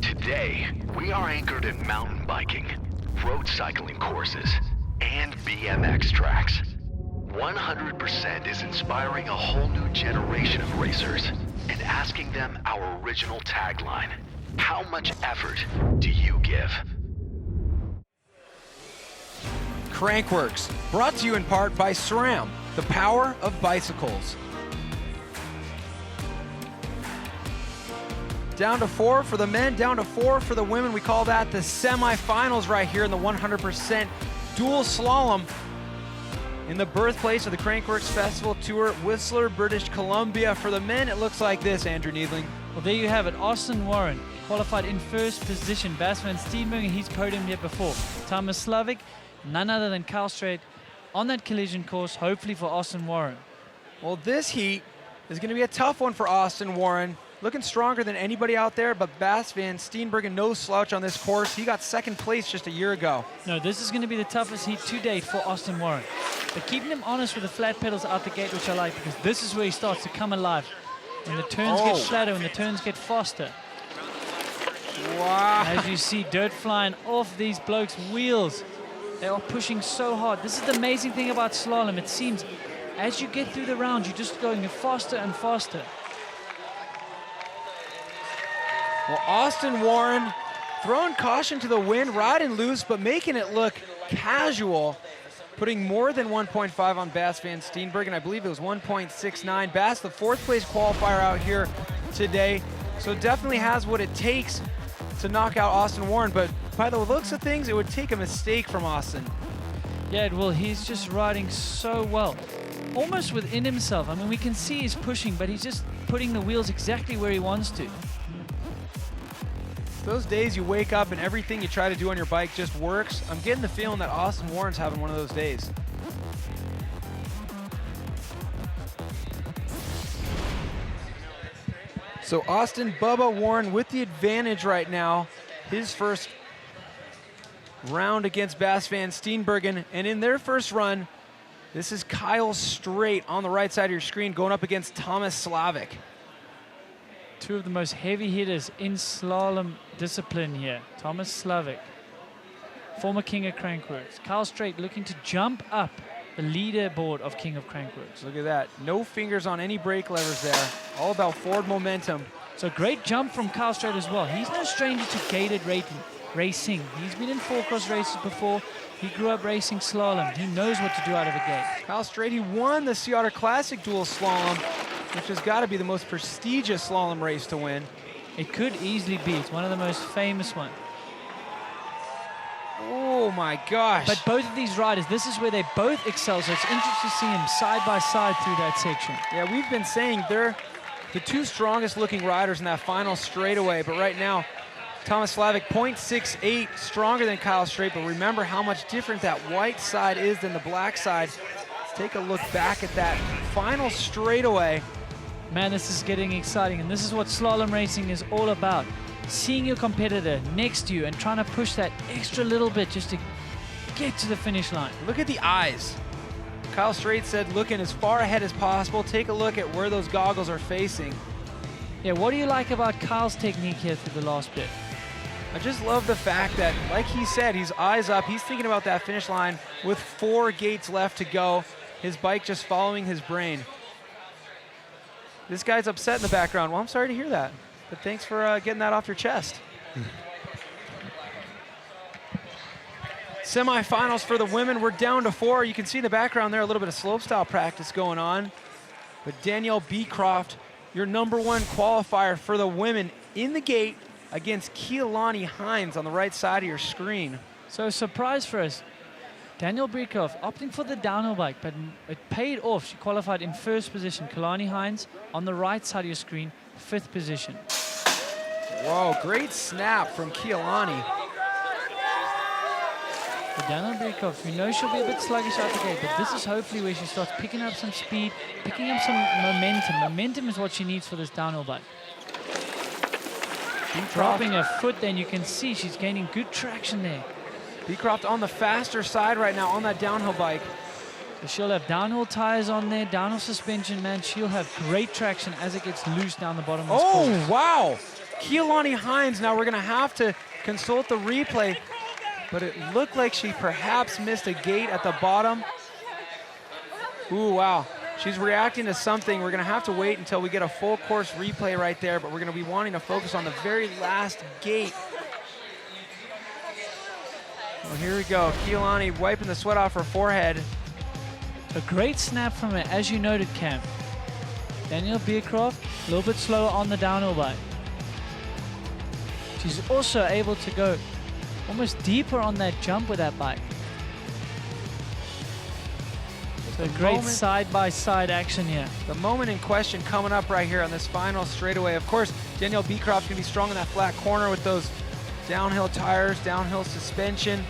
Today, we are anchored in mountain biking, road cycling courses, and BMX tracks. 100% is inspiring a whole new generation of racers and asking them our original tagline: how much effort do you give? Crankworx, brought to you in part by SRAM, the power of bicycles. Down to 4 for the men, down to 4 for the women. We call that the semifinals right here in the 100% dual slalom in the birthplace of the Crankworx Festival Tour, Whistler, British Columbia. For the men, it looks like this, Andrew Needling. Well, there you have it. Austin Warren qualified in first position. Bas van Steenbergen, he's podiumed here before. Thomas Slavik, none other than Kyle Straight on that collision course, hopefully for Austin Warren. Well, this heat is going to be a tough one for Austin Warren. Looking stronger than anybody out there, but Bas van Steenbergen, no slouch on this course. He got second place just a year ago. No, this is going to be the toughest heat to date for Austin Warren. But keeping him honest with the flat pedals out the gate, which I like, because this is where he starts to come alive. When the turns get flatter, when the turns get faster. Wow. As you see, dirt flying off these blokes' wheels. They are pushing so hard. This is the amazing thing about slalom. It seems as you get through the round, you're just going faster and faster. Well, Austin Warren throwing caution to the wind, riding loose, but making it look casual, putting more than 1.5 on Bas van Steenbergen. I believe it was 1.69. Bas, the fourth place qualifier out here today, so definitely has what it takes to knock out Austin Warren, but by the looks of things, it would take a mistake from Austin. Yeah, it will. He's just riding so well, almost within himself. I mean, we can see he's pushing, but he's just putting the wheels exactly where he wants to. Those days you wake up and everything you try to do on your bike just works. I'm getting the feeling that Austin Warren's having one of those days. So Austin Bubba Warren with the advantage right now. His first round against Bas van Steenbergen. And in their first run, this is Kyle Straight on the right side of your screen going up against Thomas Slavik. Two of the most heavy hitters in slalom discipline here. Thomas Slavik, former King of Crankworx. Kyle Straight looking to jump up the leaderboard of King of Crankworx. Look at that. No fingers on any brake levers there. All about forward momentum. So great jump from Kyle Straight as well. He's no stranger to gated racing. He's been in 4-cross races before. He grew up racing slalom. He knows what to do out of a gate. Kyle Straight, he won the Sea Otter Classic dual slalom, which has got to be the most prestigious slalom race to win. It could easily be. It's one of the most famous ones. Oh my gosh. But both of these riders, this is where they both excel, so it's interesting to see them side by side through that section. Yeah, we've been saying they're the two strongest looking riders in that final straightaway, but right now, Thomas Slavik, 0.68, stronger than Kyle Straight, but remember how much different that white side is than the black side. Let's take a look back at that final straightaway. Man, this is getting exciting, and this is what slalom racing is all about. Seeing your competitor next to you and trying to push that extra little bit just to get to the finish line. Look at the eyes. Kyle Straight said looking as far ahead as possible. Take a look at where those goggles are facing. Yeah, what do you like about Kyle's technique here through the last bit? I just love the fact that, like he said, he's eyes up. He's thinking about that finish line with 4 gates left to go. His bike just following his brain. This guy's upset in the background. Well, I'm sorry to hear that, but thanks for getting that off your chest. Semifinals for the women. We're down to 4. You can see in the background there a little bit of slopestyle practice going on. But Danielle Beecroft, your #1 qualifier for the women in the gate against Keilani Hines on the right side of your screen. So a surprise for us. Danielle Beecroft opting for the downhill bike, but it paid off. She qualified in first position. Keilani Hines on the right side of your screen, 5th position. Whoa, great snap from Keilani. For Danielle Beecroft, we know she'll be a bit sluggish out the gate, but this is hopefully where she starts picking up some speed, picking up some momentum. Momentum is what she needs for this downhill bike. Dropping her foot, then you can see she's gaining good traction there. Beecroft on the faster side right now on that downhill bike. So she'll have downhill tires on there, downhill suspension, man. She'll have great traction as it gets loose down the bottom of this course. Oh, wow. Keelani Hines, now we're going to have to consult the replay, but it looked like she perhaps missed a gate at the bottom. Ooh, wow. She's reacting to something. We're going to have to wait until we get a full course replay right there, but we're going to be wanting to focus on the very last gate. Well, here we go. Keelani wiping the sweat off her forehead. A great snap from her, as you noted, Cam. Danielle Beecroft, a little bit slower on the downhill bike. She's also able to go almost deeper on that jump with that bike. So great side-by-side action here. The moment in question coming up right here on this final straightaway. Of course, Danielle Beecroft's gonna be strong in that flat corner with those downhill tires, downhill suspension.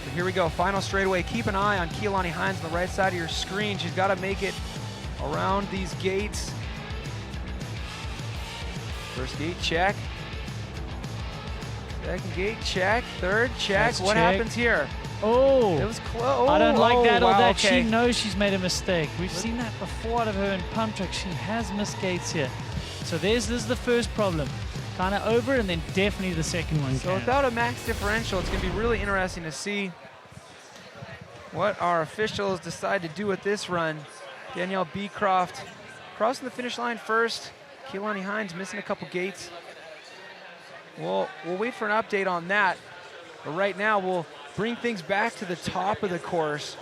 But here we go, final straightaway. Keep an eye on Keelani Hines on the right side of your screen. She's gotta make it around these gates. First gate, check. Second gate, check. Third, check. That's what check. happens here? Oh, it was close. I don't like that or wow, that. okay. She knows she's made a mistake. We've seen that before out of her in pump track. She has missed gates here. So this is the first problem. Kind of over, and then definitely the second one. So without a max differential, it's going to be really interesting to see what our officials decide to do with this run. Danielle Beecroft crossing the finish line first. Keelani Hines missing a couple gates. We'll wait for an update on that. But right now, we'll bring things back to the top of the course.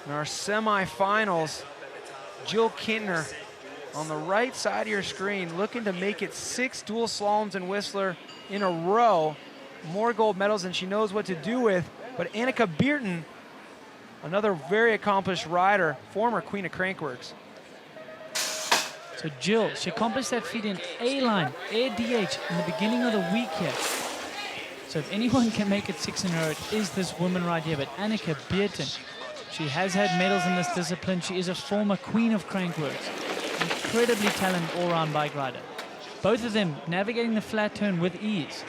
In our semifinals, Jill Kintner on the right side of your screen, looking to make it 6 dual slaloms in Whistler in a row. More gold medals than she knows what to do with. But Annika Beerton, another very accomplished rider, former queen of Crankworx. So Jill, she accomplished that feat in A-line, Air DH, in the beginning of the week here. So if anyone can make it 6 in a row, it is this woman right here. But Annika Beerton, she has had medals in this discipline. She is a former queen of Crankworx. Incredibly talented all-round bike rider. Both of them navigating the flat turn with ease.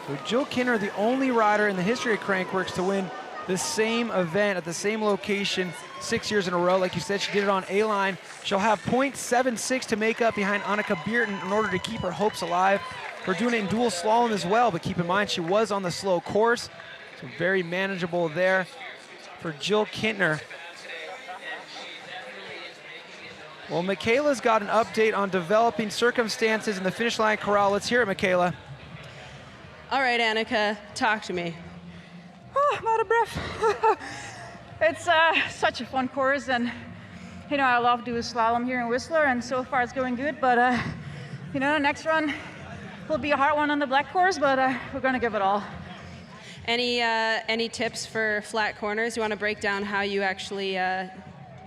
So Jill Kintner, the only rider in the history of Crankworx to win the same event at the same location 6 years in a row. Like you said, she did it on A-line. She'll have .76 to make up behind Annika Beerton in order to keep her hopes alive. We're doing it in dual slalom as well, but keep in mind she was on the slow course, so very manageable there for Jill Kintner. Well, Michaela's got an update on developing circumstances in the finish line corral. Let's hear it, Michaela. All right, Annika, talk to me. Oh, I'm out of breath. It's such a fun course, and you know I love doing slalom here in Whistler, and so far it's going good. But you know, next run will be a hard one on the black course, but we're gonna give it all. Any tips for flat corners? You want to break down how you actually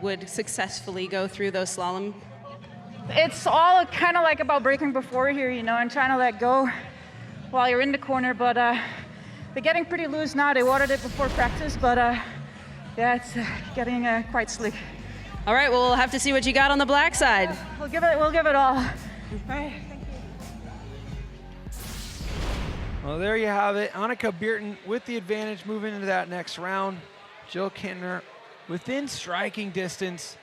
would successfully go through those slalom? It's all kind of like about braking before here, you know, and trying to let go while you're in the corner. But they're getting pretty loose now. They watered it before practice, but yeah, it's getting quite slick. All right, well, we'll have to see what you got on the black side. We'll give it all. All right. Well, there you have it. Annika Beerton with the advantage moving into that next round. Jill Kintner within striking distance.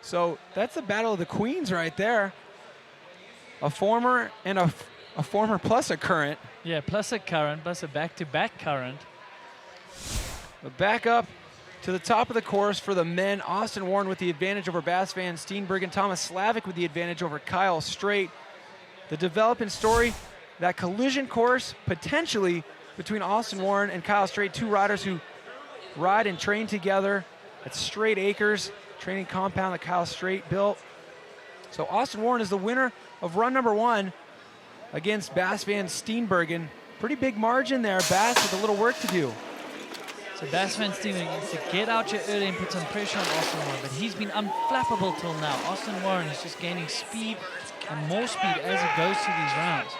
So that's the battle of the queens right there. A former and a former plus a current. Yeah, plus a current, plus a back-to-back current. But back up to the top of the course for the men. Austin Warren with the advantage over Bas van Steenbergen. Thomas Slavic with the advantage over Kyle Straight. The developing story, that collision course potentially between Austin Warren and Kyle Straight, 2 riders who ride and train together at Straight Acres, training compound that Kyle Straight built. So Austin Warren is the winner of run number 1 against Bas van Steenbergen. Pretty big margin there. Bas with a little work to do. So Bas van Steenbergen needs to get out here early and put some pressure on Austin Warren, but he's been unflappable till now. Austin Warren is just gaining speed and more speed as he goes through these rounds.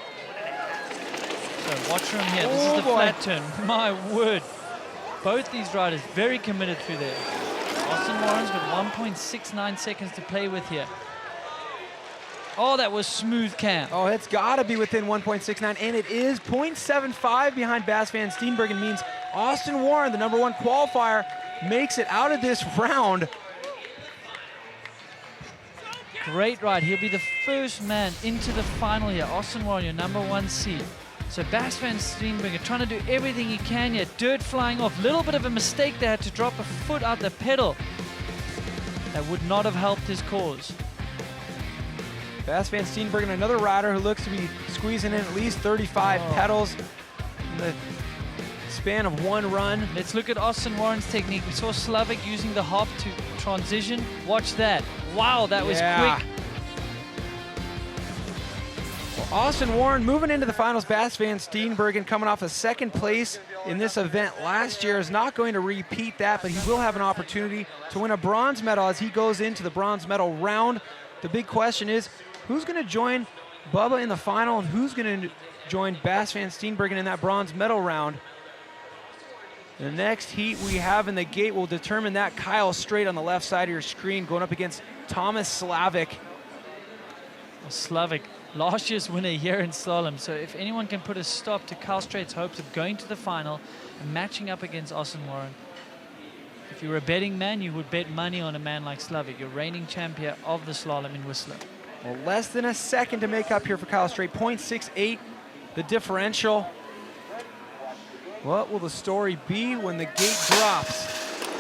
So watch him here. This is the flat turn. My word. Both these riders very committed through there. Austin Warren's got 1.69 seconds to play with here. Oh, that was smooth, Cam. Oh, it's got to be within 1.69, and it is 0.75 behind Bas van Steenbergen. Means Austin Warren, the #1 qualifier, makes it out of this round. Great ride. He'll be the first man into the final here. Austin Warren, your #1 seed. So Bas van Steenbergen trying to do everything he can here. Dirt flying off. Little bit of a mistake there. Had to drop a foot out the pedal. That would not have helped his cause. Bas van Steenbergen, another rider who looks to be squeezing in at least 35 pedals in the span of one run. Let's look at Austin Warren's technique. We saw Slavik using the hop to transition. Watch that. Wow, that was quick. Well, Austin Warren moving into the finals. Bas van Steenbergen coming off a second place in this event last year is not going to repeat that, but he will have an opportunity to win a bronze medal as he goes into the bronze medal round. The big question is, who's going to join Bubba in the final, and who's going to join Bas van Steenbergen in that bronze medal round? The next heat we have in the gate will determine that. Kyle Straight on the left side of your screen going up against Thomas Slavik. Slavik, last year's winner here in Slalom. So if anyone can put a stop to Kyle Straight's hopes of going to the final and matching up against Austin Warren, if you were a betting man, you would bet money on a man like Slavik, your reigning champion of the slalom in Whistler. Well, less than a second to make up here for Kyle Straight. 0.68, the differential. What will the story be when the gate drops?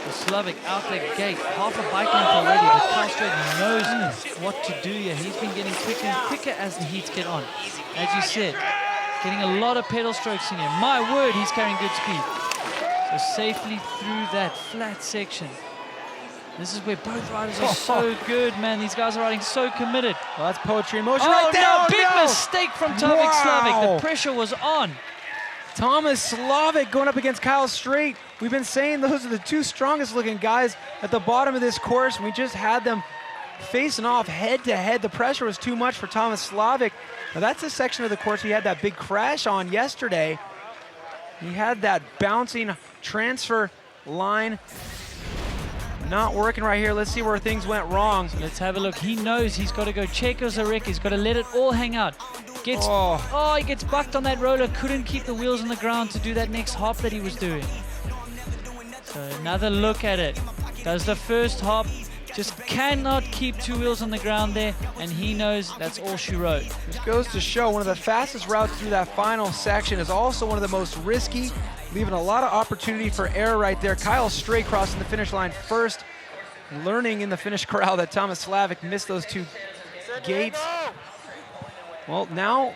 Well, Slavik out the gate, half a bike length already, but Kyle Straight knows what to do here. He's been getting quicker and quicker as the heats get on. As you said, getting a lot of pedal strokes in here. My word, he's carrying good speed. So safely through that flat section. This is where both riders are so good, man. These guys are riding so committed. Well, that's poetry in motion right there. No, big mistake from Tomek Slavik. The pressure was on. Thomas Slavik going up against Kyle Straight. We've been saying those are the two strongest looking guys at the bottom of this course. We just had them facing off head to head. The pressure was too much for Thomas Slavik. Now that's the section of the course he had that big crash on yesterday. He had that bouncing transfer line not working right here. Let's see where things went wrong. So let's have a look. He knows he's got to go check his Zarek. He's got to let it all hang out. He gets bucked on that roller. Couldn't keep the wheels on the ground to do that next hop that he was doing. So another look at it. Does the first hop. Just cannot keep two wheels on the ground there, and he knows that's all she wrote. This goes to show one of the fastest routes through that final section is also one of the most risky, leaving a lot of opportunity for error right there. Kyle Straight crossing the finish line first, learning in the finish corral that Thomas Slavik missed those two gates. Well, now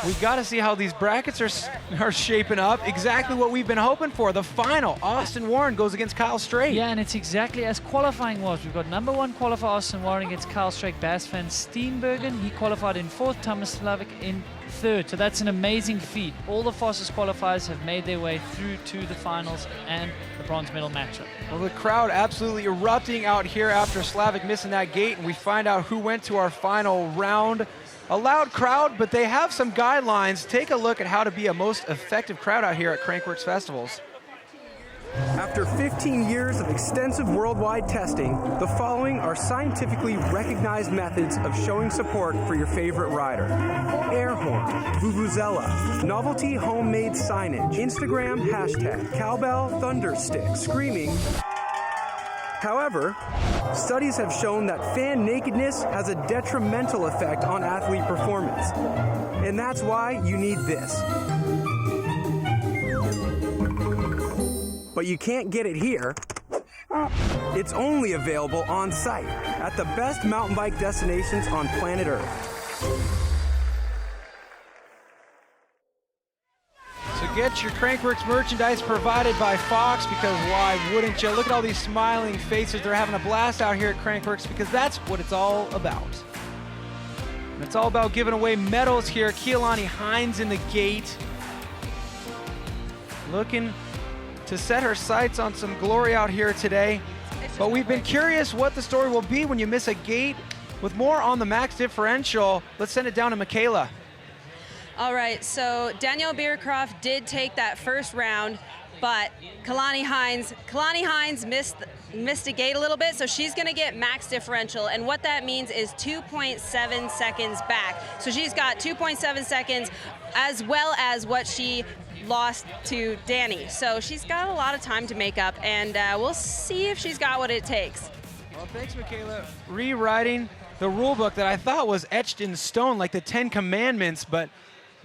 we got to see how these brackets are shaping up. Exactly what we've been hoping for. The final, Austin Warren goes against Kyle Straight. Yeah, and it's exactly as qualifying was. We've got #1 qualifier Austin Warren against Kyle Straight. Bas van Steenbergen, he qualified in 4th, Thomas Slavik in 3rd. So that's an amazing feat. All the fastest qualifiers have made their way through to the finals and the bronze medal matchup. Well, the crowd absolutely erupting out here after Slavik missing that gate, and we find out who went to our final round. A loud crowd, but they have some guidelines. Take a look at how to be a most effective crowd out here at Crankworx festivals. After 15 years of extensive worldwide testing, the following are scientifically recognized methods of showing support for your favorite rider. Air horn, vuvuzela, novelty homemade signage, Instagram hashtag, cowbell, thunder stick, screaming. However, studies have shown that fan nakedness has a detrimental effect on athlete performance. And that's why you need this. But you can't get it here. It's only available on site at the best mountain bike destinations on planet Earth. So get your Crankworx merchandise provided by Fox, because why wouldn't you? Look at all these smiling faces. They're having a blast out here at Crankworx because that's what it's all about. And it's all about giving away medals here. Keilani Hines in the gate, looking to set her sights on some glory out here today. But we've been curious what the story will be when you miss a gate. With more on the max differential, let's send it down to Michaela. All right, so Danielle Beercroft did take that first round, but Keilani Hines missed missed a gate a little bit, so she's going to get max differential, and what that means is 2.7 seconds back. So she's got 2.7 seconds as well as what she lost to Danny. So she's got a lot of time to make up, and we'll see if she's got what it takes. Well, thanks, Michaela. Rewriting the rule book that I thought was etched in stone, like the 10 Commandments, but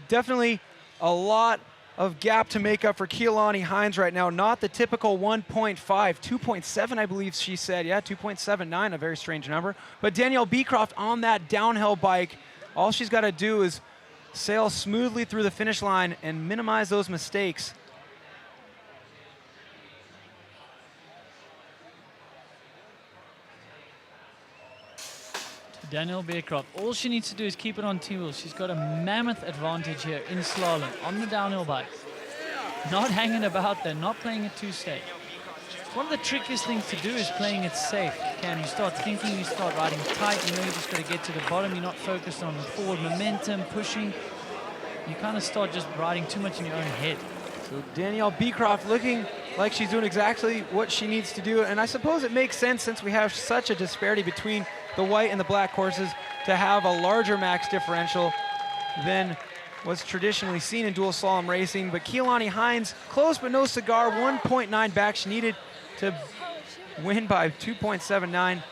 definitely a lot of gap to make up for Keilani Hines right now. Not the typical 1.5, 2.7, I believe she said. Yeah, 2.79, a very strange number. But Danielle Beecroft on that downhill bike, all she's got to do is sail smoothly through the finish line and minimize those mistakes. Danielle Beecroft, all she needs to do is keep it on two wheels. She's got a mammoth advantage here in slalom on the downhill bike. Not hanging about there, not playing it too safe. One of the trickiest things to do is playing it safe. You start thinking, you start riding tight, you know you just got to get to the bottom, you're not focused on forward momentum, pushing. You kind of start just riding too much in your own head. So Danielle Beecroft looking like she's doing exactly what she needs to do, and I suppose it makes sense since we have such a disparity between the white and the black courses to have a larger max differential than what's traditionally seen in dual slalom racing. But Keilani Hines, close but no cigar, 1.9 back. She needed to win by 2.79.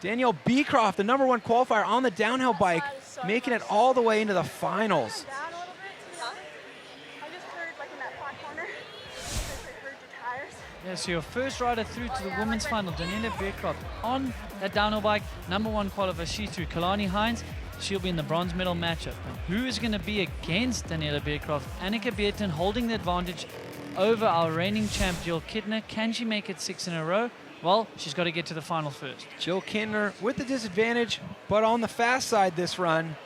Danielle Beecroft, the #1 qualifier on the downhill bike, making it all the way into the finals. Yeah, so your first rider through to the women's final, Danielle Beecroft, on that downhill bike, #1 qualifier, she's through. Keilani Hines, she'll be in the bronze medal matchup. Who is going to be against Danielle Beecroft? Annika Beerten holding the advantage over our reigning champ, Jill Kittner. Can she make it 6 in a row? Well, she's got to get to the final first. Jill Kittner with the disadvantage, but on the fast side this run.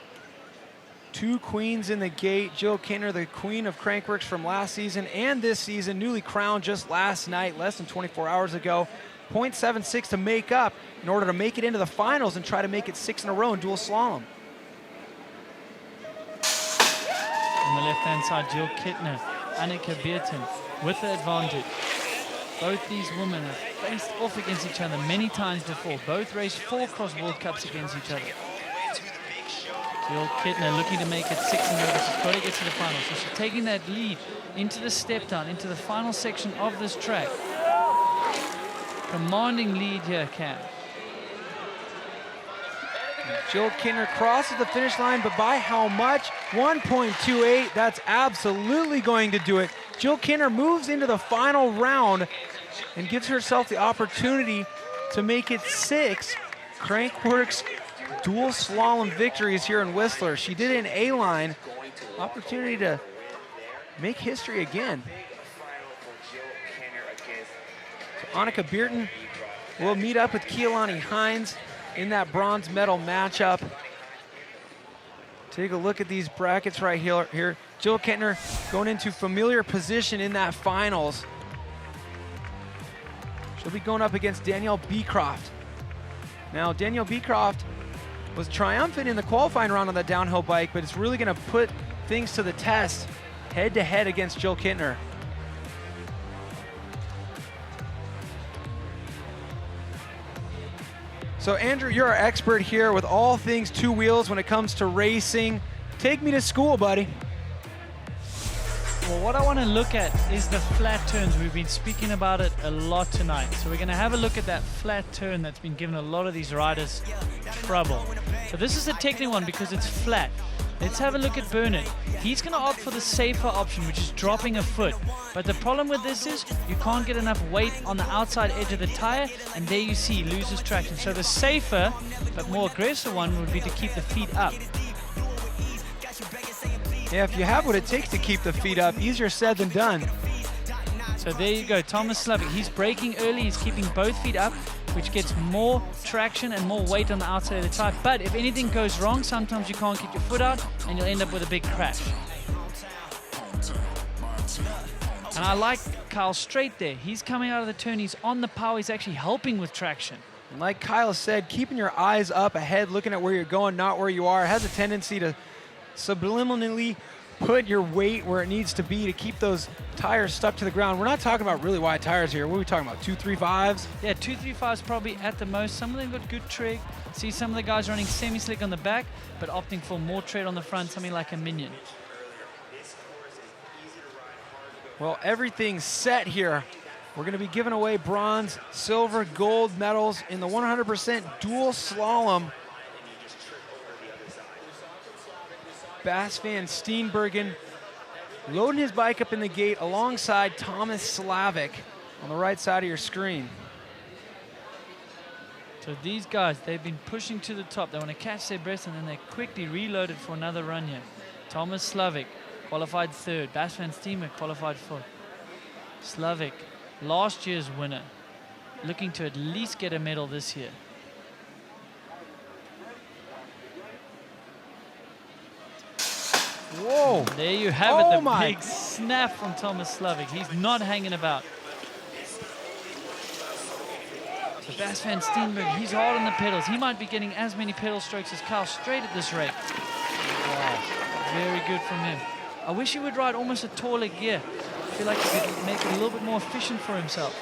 2 queens in the gate. Jill Kittner, the queen of Crankworx from last season and this season, newly crowned just last night, less than 24 hours ago. 0.76 to make up in order to make it into the finals and try to make it 6 in a row in dual slalom. On the left-hand side, Jill Kittner, Annika Beerten with the advantage. Both these women have faced off against each other many times before. Both raced 4 cross World Cups against each other. Jill Kittner looking to make it 6 in a row, but she's got to get to the final. So she's taking that lead into the step down, into the final section of this track. Commanding lead here, Cam. Jill Kittner crosses the finish line, but by how much? 1.28, that's absolutely going to do it. Jill Kittner moves into the final round and gives herself the opportunity to make it 6 Crankworx dual slalom victories here in Whistler. She did it in A-line. Opportunity to make history again. So Annika Beerten will meet up with Keilani Hines in that bronze medal matchup. Take a look at these brackets right here. Jill Kittner going into familiar position in that finals. She'll be going up against Danielle Beecroft. Now, Danielle Beecroft was triumphant in the qualifying round on the downhill bike, but it's really going to put things to the test head-to-head against Jill Kittner. So Andrew, you're our expert here with all things 2 wheels when it comes to racing. Take me to school, buddy. Well, what I want to look at is the flat turns. We've been speaking about it a lot tonight. So we're going to have a look at that flat turn that's been giving a lot of these riders trouble. So this is a technical one because it's flat. Let's have a look at Bernard. He's going to opt for the safer option, which is dropping a foot. But the problem with this is you can't get enough weight on the outside edge of the tire, and there you see, he loses traction. So the safer, but more aggressive one would be to keep the feet up. Yeah, if you have what it takes to keep the feet up, easier said than done. So there you go, Thomas Slavik. He's braking early, he's keeping both feet up, which gets more traction and more weight on the outside of the tire. But if anything goes wrong, sometimes you can't keep your foot out and you'll end up with a big crash. And I like Kyle straight there. He's coming out of the turn, he's on the power, he's actually helping with traction. And like Kyle said, keeping your eyes up ahead, looking at where you're going, not where you are, has a tendency to subliminally put your weight where it needs to be to keep those tires stuck to the ground. We're not talking about really wide tires here. What are we talking about, 235s? Yeah, 235s probably at the most. Some of them got good tread. See some of the guys running semi-slick on the back, but opting for more tread on the front, something like a Minion. Well, everything's set here. We're going to be giving away bronze, silver, gold medals in the 100% dual slalom. Bas van Steenbergen loading his bike up in the gate alongside Thomas Slavic on the right side of your screen. So these guys, they've been pushing to the top. They want to catch their breath, and then they quickly reloaded for another run here. Thomas Slavic qualified third. Bas van Steenbergen qualified fourth. Slavic, last year's winner, looking to at least get a medal this year. Whoa! There you have it, the big snap from Thomas Slavic. He's not hanging about. So Bas van Steenbergen, he's hard on the pedals. He might be getting as many pedal strokes as Kyle straight at this rate. Wow, very good from him. I wish he would ride almost a taller gear. I feel like he could make it a little bit more efficient for himself.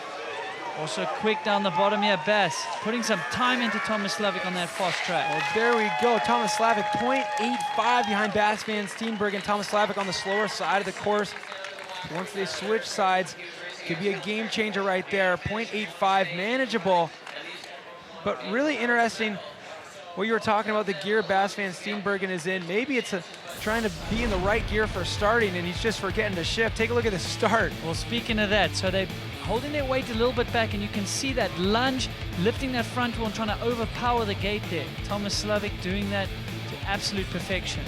Also quick down the bottom here, Bas, putting some time into Thomas Slavic on that fast track. Well, there we go. Thomas Slavic, 0.85 behind Bas van Steenbergen. Thomas Slavic on the slower side of the course. Once they switch sides, could be a game changer right there. 0.85, manageable. But really interesting what you were talking about, the gear Bas van Steenbergen is in. Maybe it's trying to be in the right gear for starting, and he's just forgetting to shift. Take a look at the start. Well, speaking of that, so they're holding their weight a little bit back, and you can see that lunge, lifting that front wheel and trying to overpower the gate there. Thomas Slavic doing that to absolute perfection.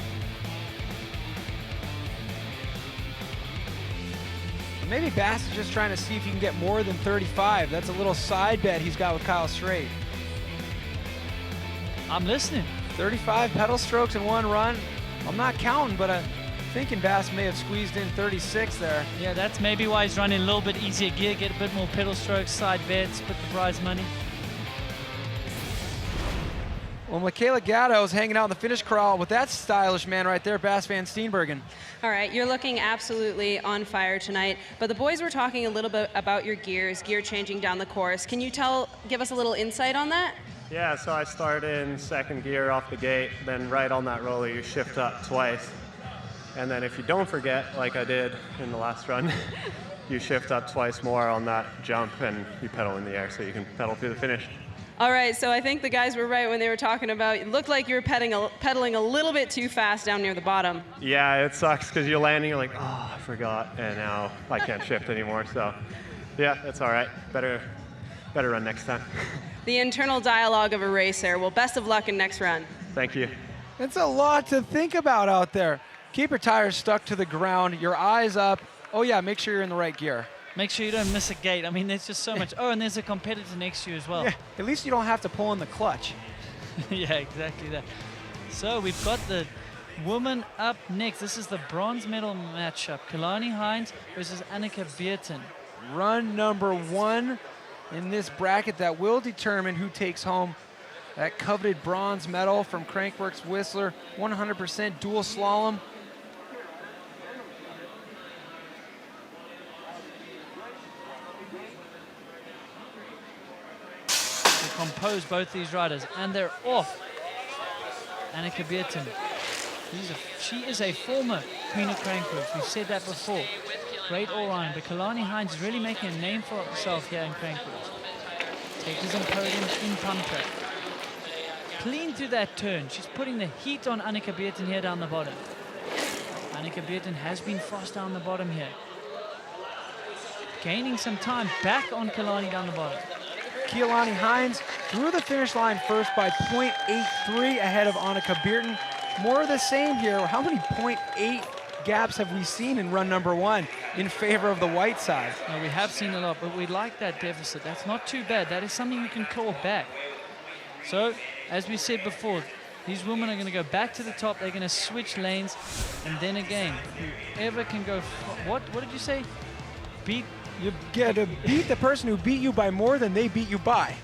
Maybe Bas is just trying to see if he can get more than 35. That's a little side bet he's got with Kyle Straight. I'm listening. 35 pedal strokes in one run. I'm not counting, but I'm thinking Bas may have squeezed in 36 there. Yeah, that's maybe why he's running a little bit easier gear, get a bit more pedal strokes, side bets, split the prize money. Well, Michaela Gatto is hanging out in the finish corral with that stylish man right there, Bas van Steenbergen. All right, you're looking absolutely on fire tonight, but the boys were talking a little bit about your gears, gear changing down the course. Can you give us a little insight on that? Yeah, so I start in second gear off the gate, then right on that roller you shift up twice. And then if you don't forget, like I did in the last run, you shift up twice more on that jump and you pedal in the air so you can pedal through the finish. All right, so I think the guys were right when they were talking about, it looked like you were pedaling a little bit too fast down near the bottom. Yeah, it sucks because you're landing, you're like, oh, I forgot, and now I can't shift anymore. So yeah, it's all right. Better run next time. The internal dialogue of a racer. Well, best of luck in next run. Thank you. It's a lot to think about out there. Keep your tires stuck to the ground, your eyes up. Oh yeah, make sure you're in the right gear. Make sure you don't miss a gate. I mean, there's just so much. Oh, and there's a competitor next to you as well. Yeah, at least you don't have to pull in the clutch. Yeah, exactly that. So we've got the woman up next. This is the bronze medal matchup. Kalani Hines versus Annika Beerten. Run number 1 in this bracket that will determine who takes home that coveted bronze medal from Crankworx Whistler, 100% dual slalom. Compose both these riders, and they're off. Annika Beerten, she is a former Queen of Crankworx. We've said that before. Great all-round, but Kalani Hines is really making a name for herself here in Crankworx. Takers and podiums in Pumper. Clean through that turn. She's putting the heat on Annika Beerten here down the bottom. Annika Beerten has been fast down the bottom here. Gaining some time back on Kalani down the bottom. Keilani Hines through the finish line first by 0.83 ahead of Annika Beerten. More of the same here. How many 0.8 gaps have we seen in run number 1 in favor of the white side? We have seen a lot, but we like that deficit. That's not too bad. That is something you can claw back. So, as we said before, these women are going to go back to the top. They're going to switch lanes, and then again, whoever can go. What did you say? You get to beat the person who beat you by more than they beat you by.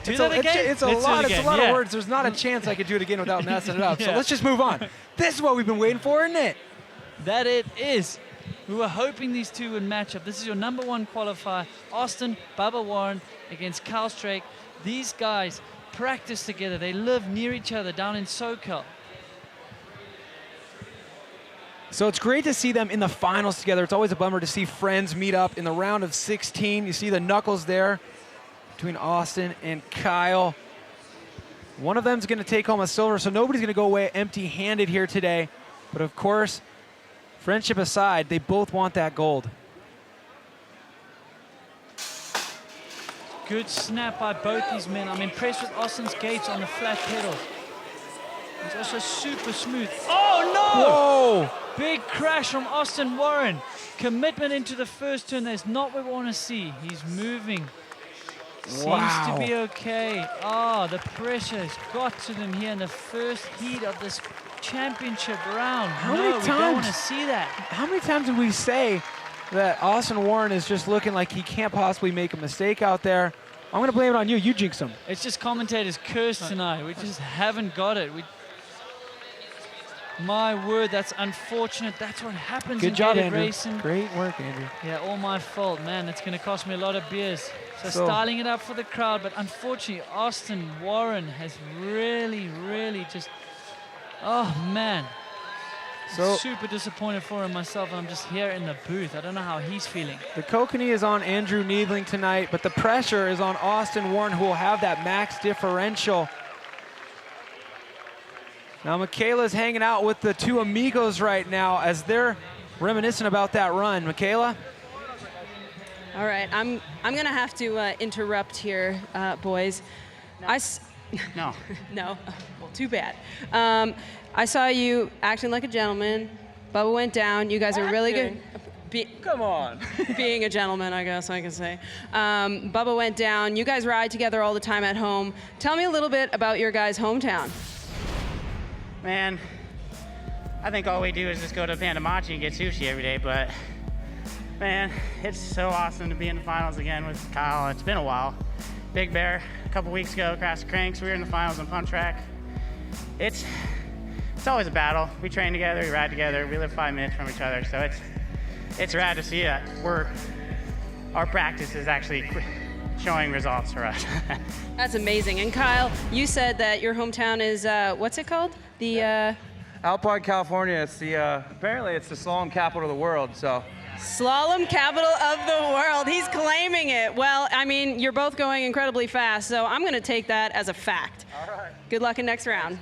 Do that again? It's a lot of words. There's not a chance I could do it again without messing it up. So let's just move on. This is what we've been waiting for, isn't it? that it is. We were hoping these two would match up. This is your #1 qualifier, Austin Bubba Warren against Kyle Strake. These guys practice together. They live near each other down in SoCal. So it's great to see them in the finals together. It's always a bummer to see friends meet up in the round of 16. You see the knuckles there between Austin and Kyle. One of them is going to take home a silver, so nobody's going to go away empty-handed here today. But of course, friendship aside, they both want that gold. Good snap by both these men. I'm impressed with Austin's gates on the flat pedals. He's also super smooth. Oh no! Whoa! Big crash from Austin Warren. Commitment into the first turn. That's not what we want to see. He's moving. Seems to be okay. Oh, the pressure's got to them here in the first heat of this championship round. How many times? We don't want to see that. How many times did we say that Austin Warren is just looking like he can't possibly make a mistake out there? I'm going to blame it on you. You jinxed him. It's just commentators' curse tonight. We just haven't got it. My word, that's unfortunate. That's what happens in gated racing. Great work, Andrew. Yeah, all my fault, man. It's going to cost me a lot of beers. So styling it up for the crowd, but unfortunately, Austin Warren has really just, oh man. So super disappointed for him myself, and I'm just here in the booth. I don't know how he's feeling. The kokanee is on Andrew Needling tonight, but the pressure is on Austin Warren, who will have that max differential. Now Michaela's hanging out with the two amigos right now as they're reminiscing about that run. Michaela? All right, I'm gonna have to interrupt here, boys. No. No. Well, too bad. I saw you acting like a gentleman. Bubba went down. You guys are really good. Come on. Being a gentleman, I guess I can say. Bubba went down. You guys ride together all the time at home. Tell me a little bit about your guys' hometown. Man, I think all we do is just go to Pandamachi and get sushi every day, but man, it's so awesome to be in the finals again with Kyle. It's been a while. Big Bear, a couple weeks ago, Crash Cranks, we were in the finals on Pump Track. It's always a battle. We train together, we ride together, we live 5 minutes from each other, so it's rad to see that our practice is actually showing results for us. That's amazing. And Kyle, you said that your hometown is, what's it called? The Alpine, California. It's the apparently it's the slalom capital of the world. So Slalom capital of the world. He's claiming it. Well, I mean, you're both going incredibly fast, so I'm going to take that as a fact. All right. Good luck in next round.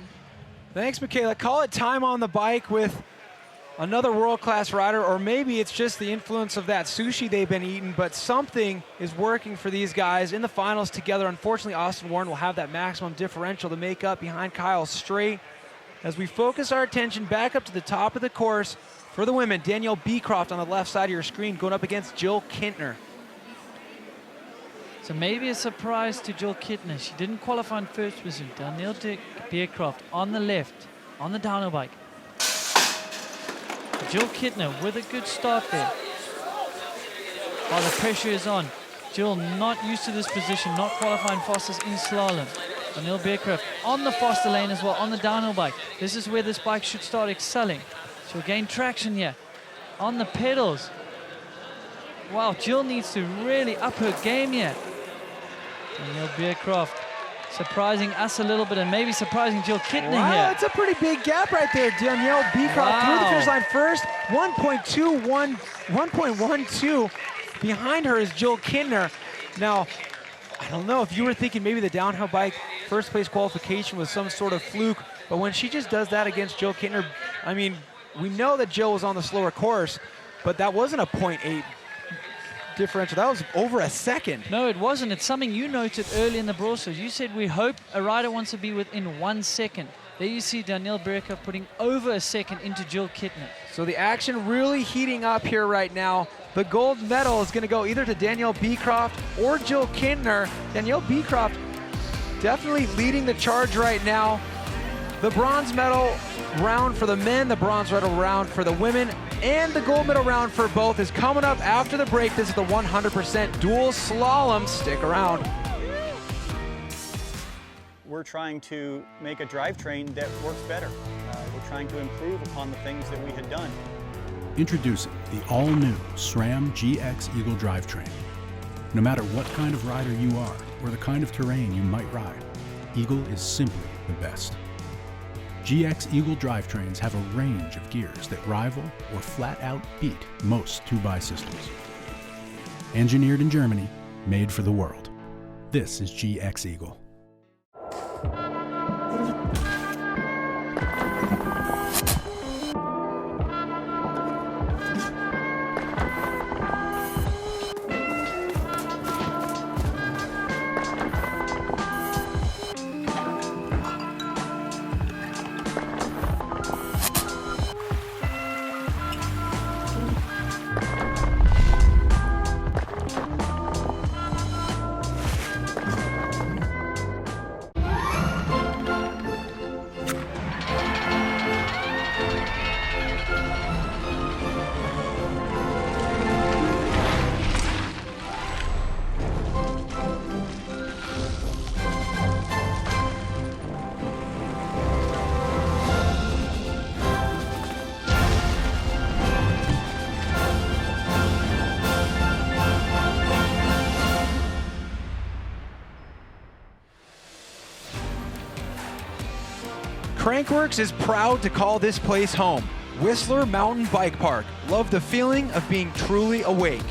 Thanks, Michaela. Call it time on the bike with another world-class rider, or maybe it's just the influence of that sushi they've been eating, but something is working for these guys in the finals together. Unfortunately, Austin Warren will have that maximum differential to make up behind Kyle Straight. As we focus our attention back up to the top of the course for the women, Danielle Beecroft on the left side of your screen going up against Jill Kintner. So maybe a surprise to Jill Kintner. She didn't qualify in first position. Danielle Beecroft on the left, on the downhill bike. Jill Kintner with a good start there. While the pressure is on. Jill not used to this position, not qualifying fastest in slalom. Danielle Beecroft on the faster lane as well, on the downhill bike. This is where this bike should start excelling. She'll gain traction here on the pedals. Wow, Jill needs to really up her game here. Danielle Beecroft surprising us a little bit and maybe surprising Jill Kintner here. Wow, it's a pretty big gap right there. Danielle Beecroft through the finish line first. 1.12. Behind her is Jill Kintner. Now, I don't know if you were thinking maybe the downhill bike first place qualification was some sort of fluke, but when she just does that against Jill Kintner, I mean, we know that Jill was on the slower course, but that wasn't a 0.8 differential. That was over a second. No, it wasn't. It's something you noted early in the broadcast. You said we hope a rider wants to be within 1 second. There you see Danielle Beecroft putting over a second into Jill Kintner. So the action really heating up here right now. The gold medal is going to go either to Danielle Beecroft or Jill Kintner. Danielle Beecroft definitely leading the charge right now. The bronze medal round for the men, the bronze medal round for the women, and the gold medal round for both is coming up after the break. This is the 100% dual slalom. Stick around. We're trying to make a drivetrain that works better. We're trying to improve upon the things that we had done. Introducing the all-new SRAM GX Eagle drivetrain. No matter what kind of rider you are or the kind of terrain you might ride, Eagle is simply the best. GX Eagle drivetrains have a range of gears that rival or flat out beat most 2x systems. Engineered in Germany, made for the world. This is GX Eagle. Crankworx is proud to call this place home. Whistler Mountain Bike Park. Love the feeling of being truly awake.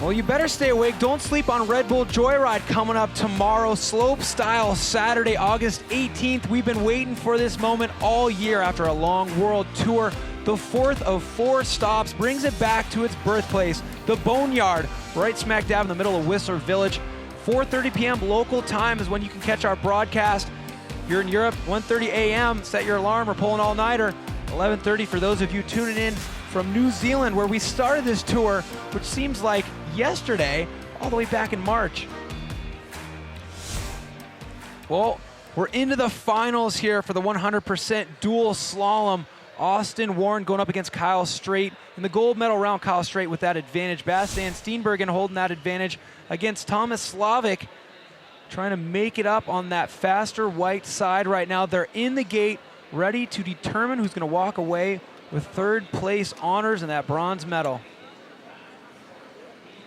Well, you better stay awake. Don't sleep on Red Bull Joyride coming up tomorrow. Slope style Saturday, August 18th. We've been waiting for this moment all year after a long world tour. The fourth of 4 stops brings it back to its birthplace, the Boneyard, right smack dab in the middle of Whistler Village. 4:30 p.m. local time is when you can catch our broadcast. If you're in Europe, 1:30 a.m., set your alarm or pull an all-nighter. 11:30 for those of you tuning in from New Zealand, where we started this tour, which seems like yesterday, all the way back in March. Well, we're into the finals here for the 100% dual slalom. Austin Warren going up against Kyle Straight. In the gold medal round, Kyle Straight with that advantage. Bastian Steenbergen holding that advantage against Thomas Slavik, trying to make it up on that faster white side right now. They're in the gate, ready to determine who's going to walk away with third place honors and that bronze medal.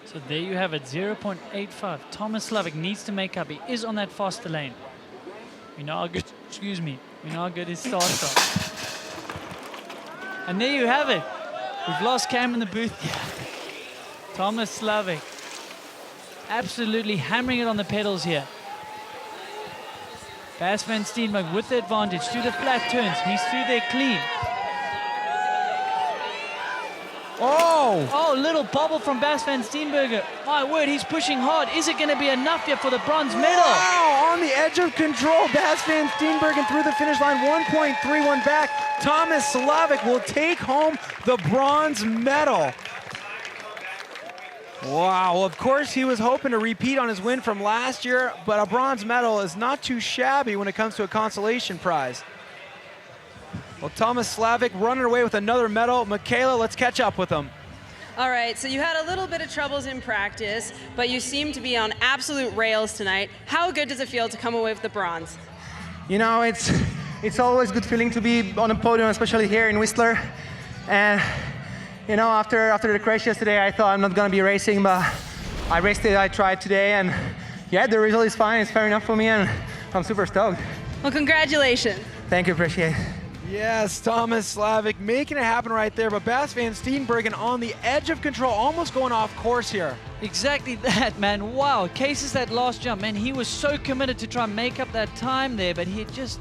So there you have it, 0.85. Thomas Slavik needs to make up. He is on that faster lane. We know how good, excuse me, we know how good his starts are. And there you have it. We've lost Cam in the booth. Thomas Slavik absolutely hammering it on the pedals here. Bas van Steenberg with the advantage through the flat turns. He's through there clean. Oh, little bobble from Bas van Steenbergen. My word, he's pushing hard. Is it going to be enough here for the bronze medal? Wow, on the edge of control. Bas van Steenbergen through the finish line, 1.31 back. Thomas Slavik will take home the bronze medal. Wow, well, of course he was hoping to repeat on his win from last year, but a bronze medal is not too shabby when it comes to a consolation prize. Well, Thomas Slavik running away with another medal. Michaela, let's catch up with him. All right, so you had a little bit of troubles in practice, but you seem to be on absolute rails tonight. How good does it feel to come away with the bronze? You know, it's always a good feeling to be on a podium, especially here in Whistler. And you know, after the crash yesterday, I thought I'm not going to be racing, but I raced it, I tried today, and yeah, the result is fine. It's fair enough for me, and I'm super stoked. Well, congratulations. Thank you, appreciate it. Yes, Thomas Slavik making it happen right there, but Bas van Steenbergen on the edge of control, almost going off course here. Exactly that, man. Wow, Cases that last jump, man, he was so committed to try and make up that time there, but he just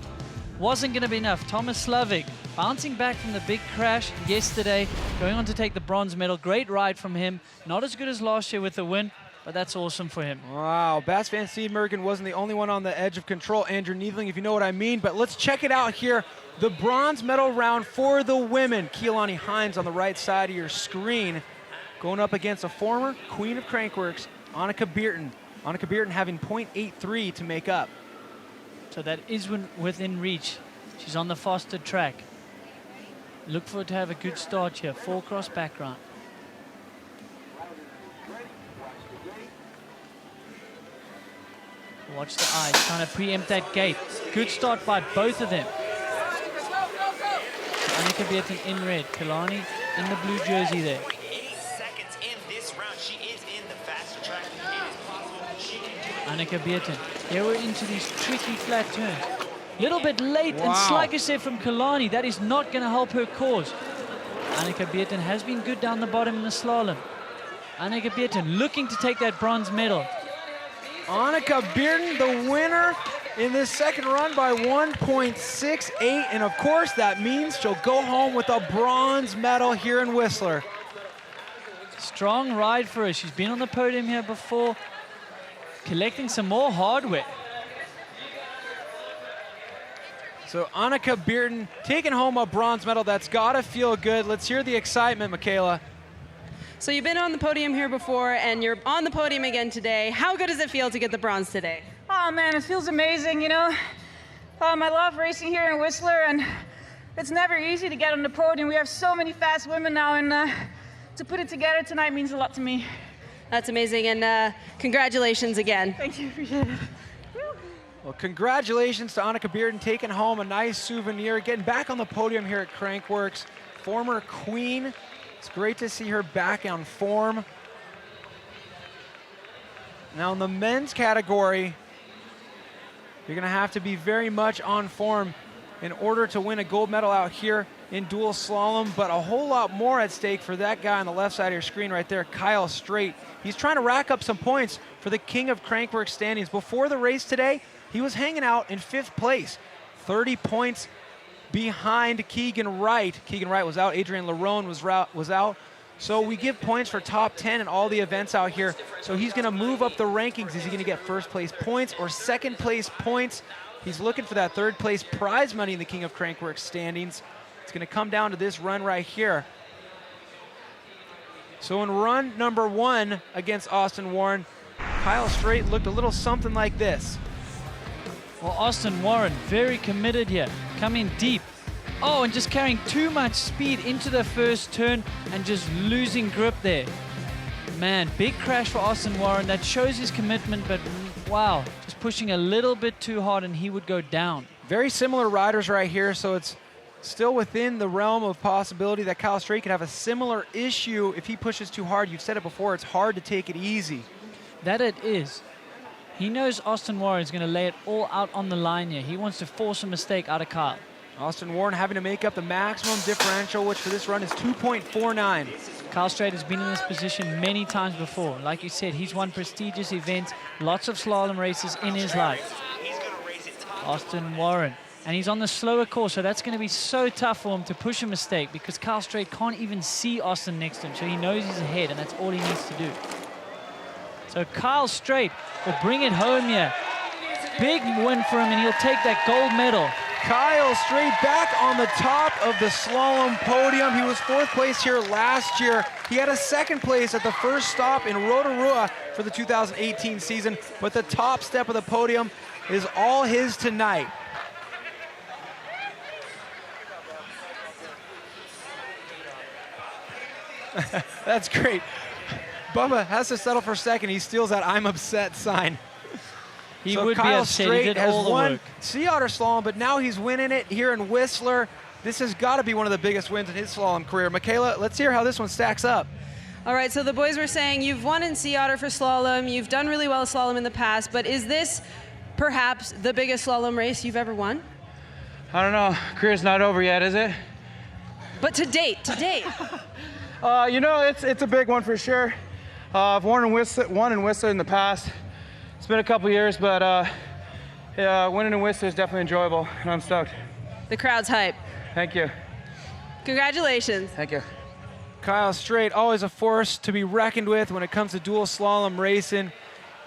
wasn't going to be enough. Thomas Slavik bouncing back from the big crash yesterday, going on to take the bronze medal. Great ride from him. Not as good as last year with the win, but that's awesome for him. Wow, Bas van Steenbergen wasn't the only one on the edge of control. Andrew Needling, if you know what I mean, but let's check it out here. The bronze medal round for the women. Keelani Hines on the right side of your screen, going up against a former queen of Crankworx, Annika Beerten. Annika Beerten having 0.83 to make up. So that is within reach. She's on the faster track. Look for her to have a good start here. Full cross background. Watch the eyes, trying to preempt that gate. Good start by both of them. Annika Bierten in red, Kalani in the blue jersey there. 8 seconds in this round. She is in the faster track. It is possible that she can do it. Annika Bierten, they were into these tricky flat turns. Little bit late and sluggish there from Kalani. That is not going to help her cause. Annika Bierten has been good down the bottom in the slalom. Annika Bierten looking to take that bronze medal. Annika Bierten, the winner in this second run by 1.68. And of course, that means she'll go home with a bronze medal here in Whistler. Strong ride for her. She's been on the podium here before, collecting some more hardware. So Annika Bierten taking home a bronze medal. That's got to feel good. Let's hear the excitement, Michaela. So you've been on the podium here before, and you're on the podium again today. How good does it feel to get the bronze today? Oh man, it feels amazing, you know. I love racing here in Whistler, and it's never easy to get on the podium. We have so many fast women now, and to put it together tonight means a lot to me. That's amazing, and congratulations again. Thank you, appreciate it. Well, congratulations to Annika Bierten taking home a nice souvenir, getting back on the podium here at Crankworx. Former queen. It's great to see her back on form. Now in the men's category, you're gonna have to be very much on form in order to win a gold medal out here in dual slalom, but a whole lot more at stake for that guy on the left side of your screen right there, Kyle Straight. He's trying to rack up some points for the king of Crankworx standings. Before the race today, he was hanging out in 5th place, 30 points behind Keegan Wright. Keegan Wright was out, Adrian Larone was out. So we give points for top 10 in all the events out here. So he's gonna move up the rankings. Is he gonna get 1st place points or 2nd place points? He's looking for that 3rd place prize money in the King of Crankworx standings. It's gonna come down to this run right here. So in run number 1 against Austin Warren, Kyle Straight looked a little something like this. Well, Austin Warren, very committed here, coming deep. Oh, and just carrying too much speed into the first turn and just losing grip there. Man, big crash for Austin Warren. That shows his commitment, but wow, just pushing a little bit too hard and he would go down. Very similar riders right here, so it's still within the realm of possibility that Kyle Straight could have a similar issue if he pushes too hard. You've said it before, it's hard to take it easy. That it is. He knows Austin Warren is going to lay it all out on the line here. He wants to force a mistake out of Kyle. Austin Warren having to make up the maximum differential, which for this run is 2.49. Kyle Straight has been in this position many times before. Like you said, he's won prestigious events, lots of slalom races in his life. Austin Warren. And he's on the slower course, so that's going to be so tough for him to push a mistake because Kyle Straight can't even see Austin next to him, so he knows he's ahead, and that's all he needs to do. So Kyle Straight will bring it home here. Big win for him, and he'll take that gold medal. Kyle Straight back on the top of the slalom podium. He was 4th place here last year. He had a 2nd place at the first stop in Rotorua for the 2018 season, but the top step of the podium is all his tonight. That's great. Bubba has to settle for 2nd. He steals that "I'm upset" sign. He so would Kyle be upset. Straight He did has all the won work. Sea Otter Slalom, but now he's winning it here in Whistler. This has got to be one of the biggest wins in his slalom career. Michaela, let's hear how this one stacks up. All right, so the boys were saying you've won in Sea Otter for slalom. You've done really well in slalom in the past, but is this perhaps the biggest slalom race you've ever won? I don't know. Career's not over yet, is it? But to date. You know, it's a big one for sure. I've won in Whistler in the past. It's been a couple years, but winning in Whistler is definitely enjoyable, and I'm stoked. The crowd's hype. Thank you. Congratulations. Thank you. Kyle Straight, always a force to be reckoned with when it comes to dual slalom racing.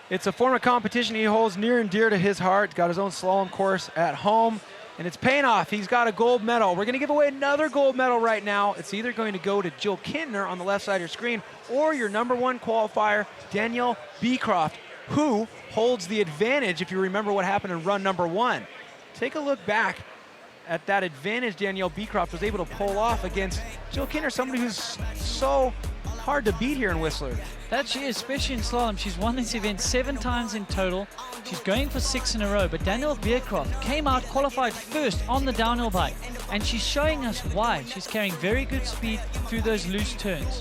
It's a form of competition he holds near and dear to his heart. Got his own slalom course at home, and it's paying off. He's got a gold medal. We're going to give away another gold medal right now. It's either going to go to Jill Kintner on the left side of your screen or your #1 qualifier, Danielle Beecroft, who holds the advantage if you remember what happened in run number 1. Take a look back at that advantage Danielle Beecroft was able to pull off against Jill Kintner, somebody who's so hard to beat here in Whistler. That she is, especially in slalom. She's won this event 7 times in total. She's going for 6 in a row, but Danielle Beercroft came out, qualified first on the downhill bike, and she's showing us why. She's carrying very good speed through those loose turns.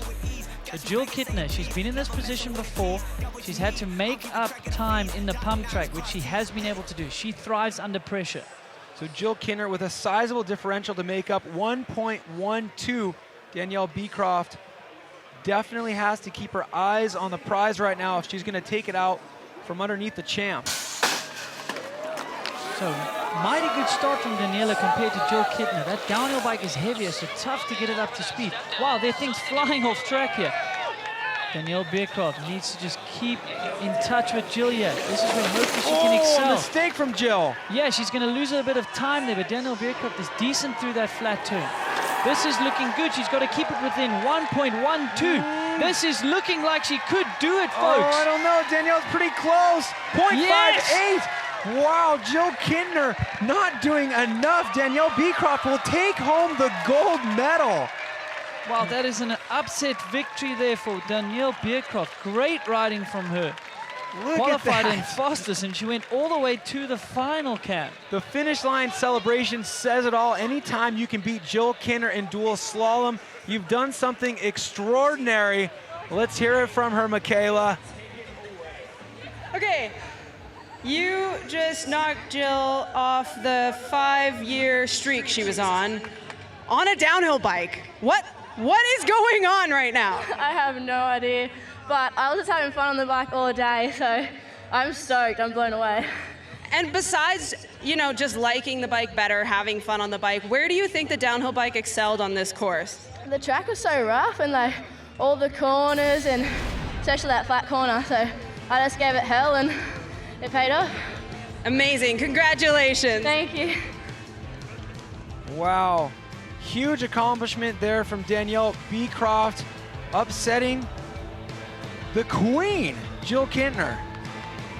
But Jill Kittner, she's been in this position before. She's had to make up time in the pump track, which she has been able to do. She thrives under pressure. So Jill Kittner with a sizable differential to make up 1.12. Danielle Beecroft definitely has to keep her eyes on the prize right now if she's going to take it out from underneath the champ. So, mighty good start from Daniela compared to Jill Kittner. That downhill bike is heavier, so tough to get it up to speed. Wow, there are things flying off track here. Danielle Beercroft needs to just keep in touch with Jill here. This is where hopefully she can excel. Mistake from Jill. Yeah, she's going to lose a bit of time there, but Danielle Beercroft is decent through that flat turn. This is looking good. She's got to keep it within 1.12. This is looking like she could do it, folks. Oh, I don't know. Danielle's pretty close. 0.58. Yes! Wow, Jill Kittner not doing enough. Danielle Beecroft will take home the gold medal. Wow, that is an upset victory there for Danielle Beercroft. Great riding from her. Qualified in fastest, and she went all the way to the final, Cam. The finish line celebration says it all. Anytime you can beat Jill Kittner in dual slalom, you've done something extraordinary. Let's hear it from her, Michaela. Okay, you just knocked Jill off the 5-year streak she was on a downhill bike. What is going on right now? I have no idea, but I was just having fun on the bike all day, so I'm stoked, I'm blown away. And besides, just liking the bike better, having fun on the bike, where do you think the downhill bike excelled on this course? The track was so rough, and all the corners, and especially that flat corner, so I just gave it hell, and it paid off. Amazing, congratulations. Thank you. Wow, huge accomplishment there from Danielle Beecroft, upsetting the queen, Jill Kittner.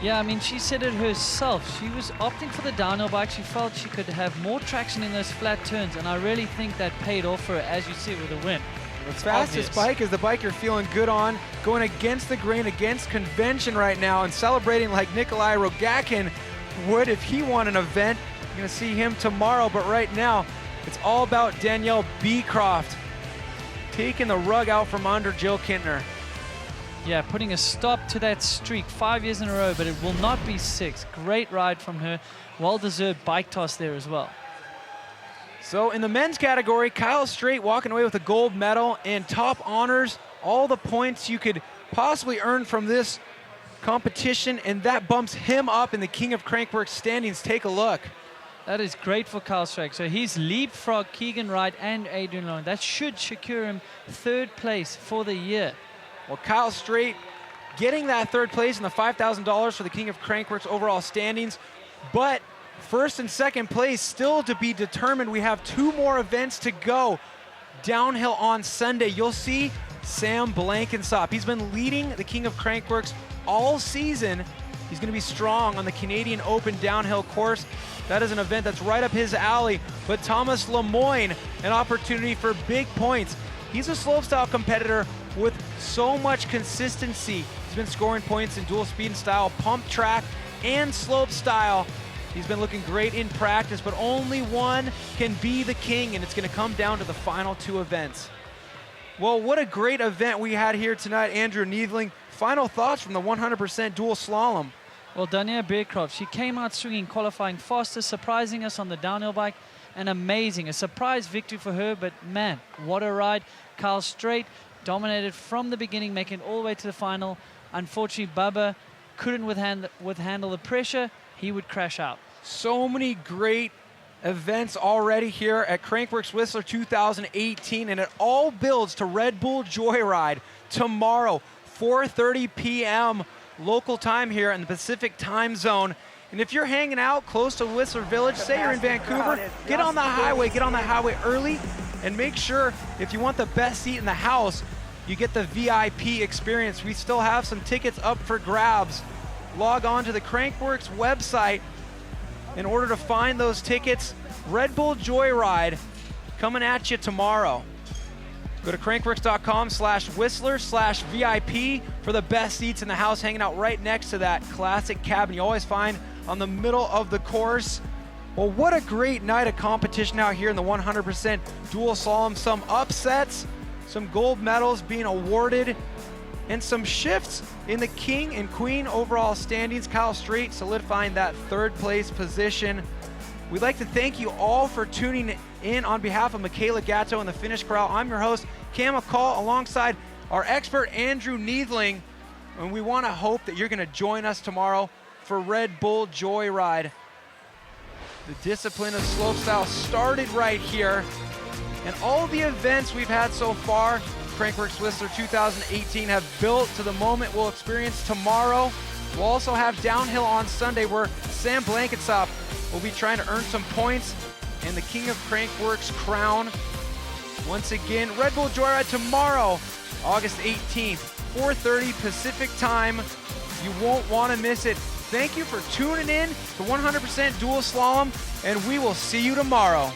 Yeah, I mean, she said it herself. She was opting for the downhill bike. She felt she could have more traction in those flat turns, and I really think that paid off for her, as you see, with a win. The fastest bike is the bike you're feeling good on, going against the grain, against convention right now, and celebrating like Nikolai Rogakin would if he won an event. You're going to see him tomorrow, but right now, it's all about Danielle Beecroft taking the rug out from under Jill Kittner. Yeah, putting a stop to that streak 5 years in a row, but it will not be 6. Great ride from her. Well-deserved bike toss there as well. So in the men's category, Kyle Straight walking away with a gold medal and top honors, all the points you could possibly earn from this competition, and that bumps him up in the King of Crankworx standings. Take a look. That is great for Kyle Straight. So he's leapfrog Keegan Wright and Adrian Lohan. That should secure him 3rd place for the year. Well, Kyle Straight getting that 3rd place and the $5,000 for the King of Crankworx overall standings, but 1st and 2nd place still to be determined. We have 2 more events to go. Downhill on Sunday, you'll see Sam Blankensop. He's been leading the King of Crankworx all season. He's going to be strong on the Canadian Open downhill course. That is an event that's right up his alley. But Thomas Lemoyne, an opportunity for big points. He's a slopestyle competitor with so much consistency. He's been scoring points in dual speed and style, pump track, and slopestyle. He's been looking great in practice, but only one can be the king, and it's going to come down to the final 2 events. Well, what a great event we had here tonight, Andrew Neethling. Final thoughts from the 100% dual slalom. Well, Danielle Beercroft, she came out swinging, qualifying fastest, surprising us on the downhill bike, and amazing. A surprise victory for her, but man, what a ride. Kyle Straight dominated from the beginning, making it all the way to the final. Unfortunately, Bubba couldn't withhandle the pressure. He would crash out. So many great events already here at Crankworx Whistler 2018, and it all builds to Red Bull Joyride tomorrow, 4:30 p.m. local time here in the Pacific time zone. And if you're hanging out close to Whistler Village, say you're in Vancouver, get on the highway early, and make sure if you want the best seat in the house, you get the VIP experience. We still have some tickets up for grabs. Log on to the Crankworx website in order to find those tickets. Red Bull Joyride coming at you tomorrow. Go to crankworx.com/Whistler/VIP for the best seats in the house, hanging out right next to that classic cabin you always find on the middle of the course. Well, what a great night of competition out here in the 100% dual slalom. Some upsets, some gold medals being awarded, and some shifts in the king and queen overall standings. Kyle Straight solidifying that third place position. We'd like to thank you all for tuning in. On behalf of Michaela Gatto and the Finnish Corral, I'm your host, Cam McCall, alongside our expert, Andrew Needling. And we want to hope that you're going to join us tomorrow for Red Bull Joyride. The discipline of slopestyle started right here. And all the events we've had so far, Crankworx Whistler 2018, have built to the moment we'll experience tomorrow. We'll also have downhill on Sunday, where Sam Blankensop will be trying to earn some points and the King of Crankworx crown. Once again, Red Bull Joyride tomorrow, August 18th, 4:30 Pacific time. You won't want to miss it. Thank you for tuning in to 100% Dual Slalom, and we will see you tomorrow.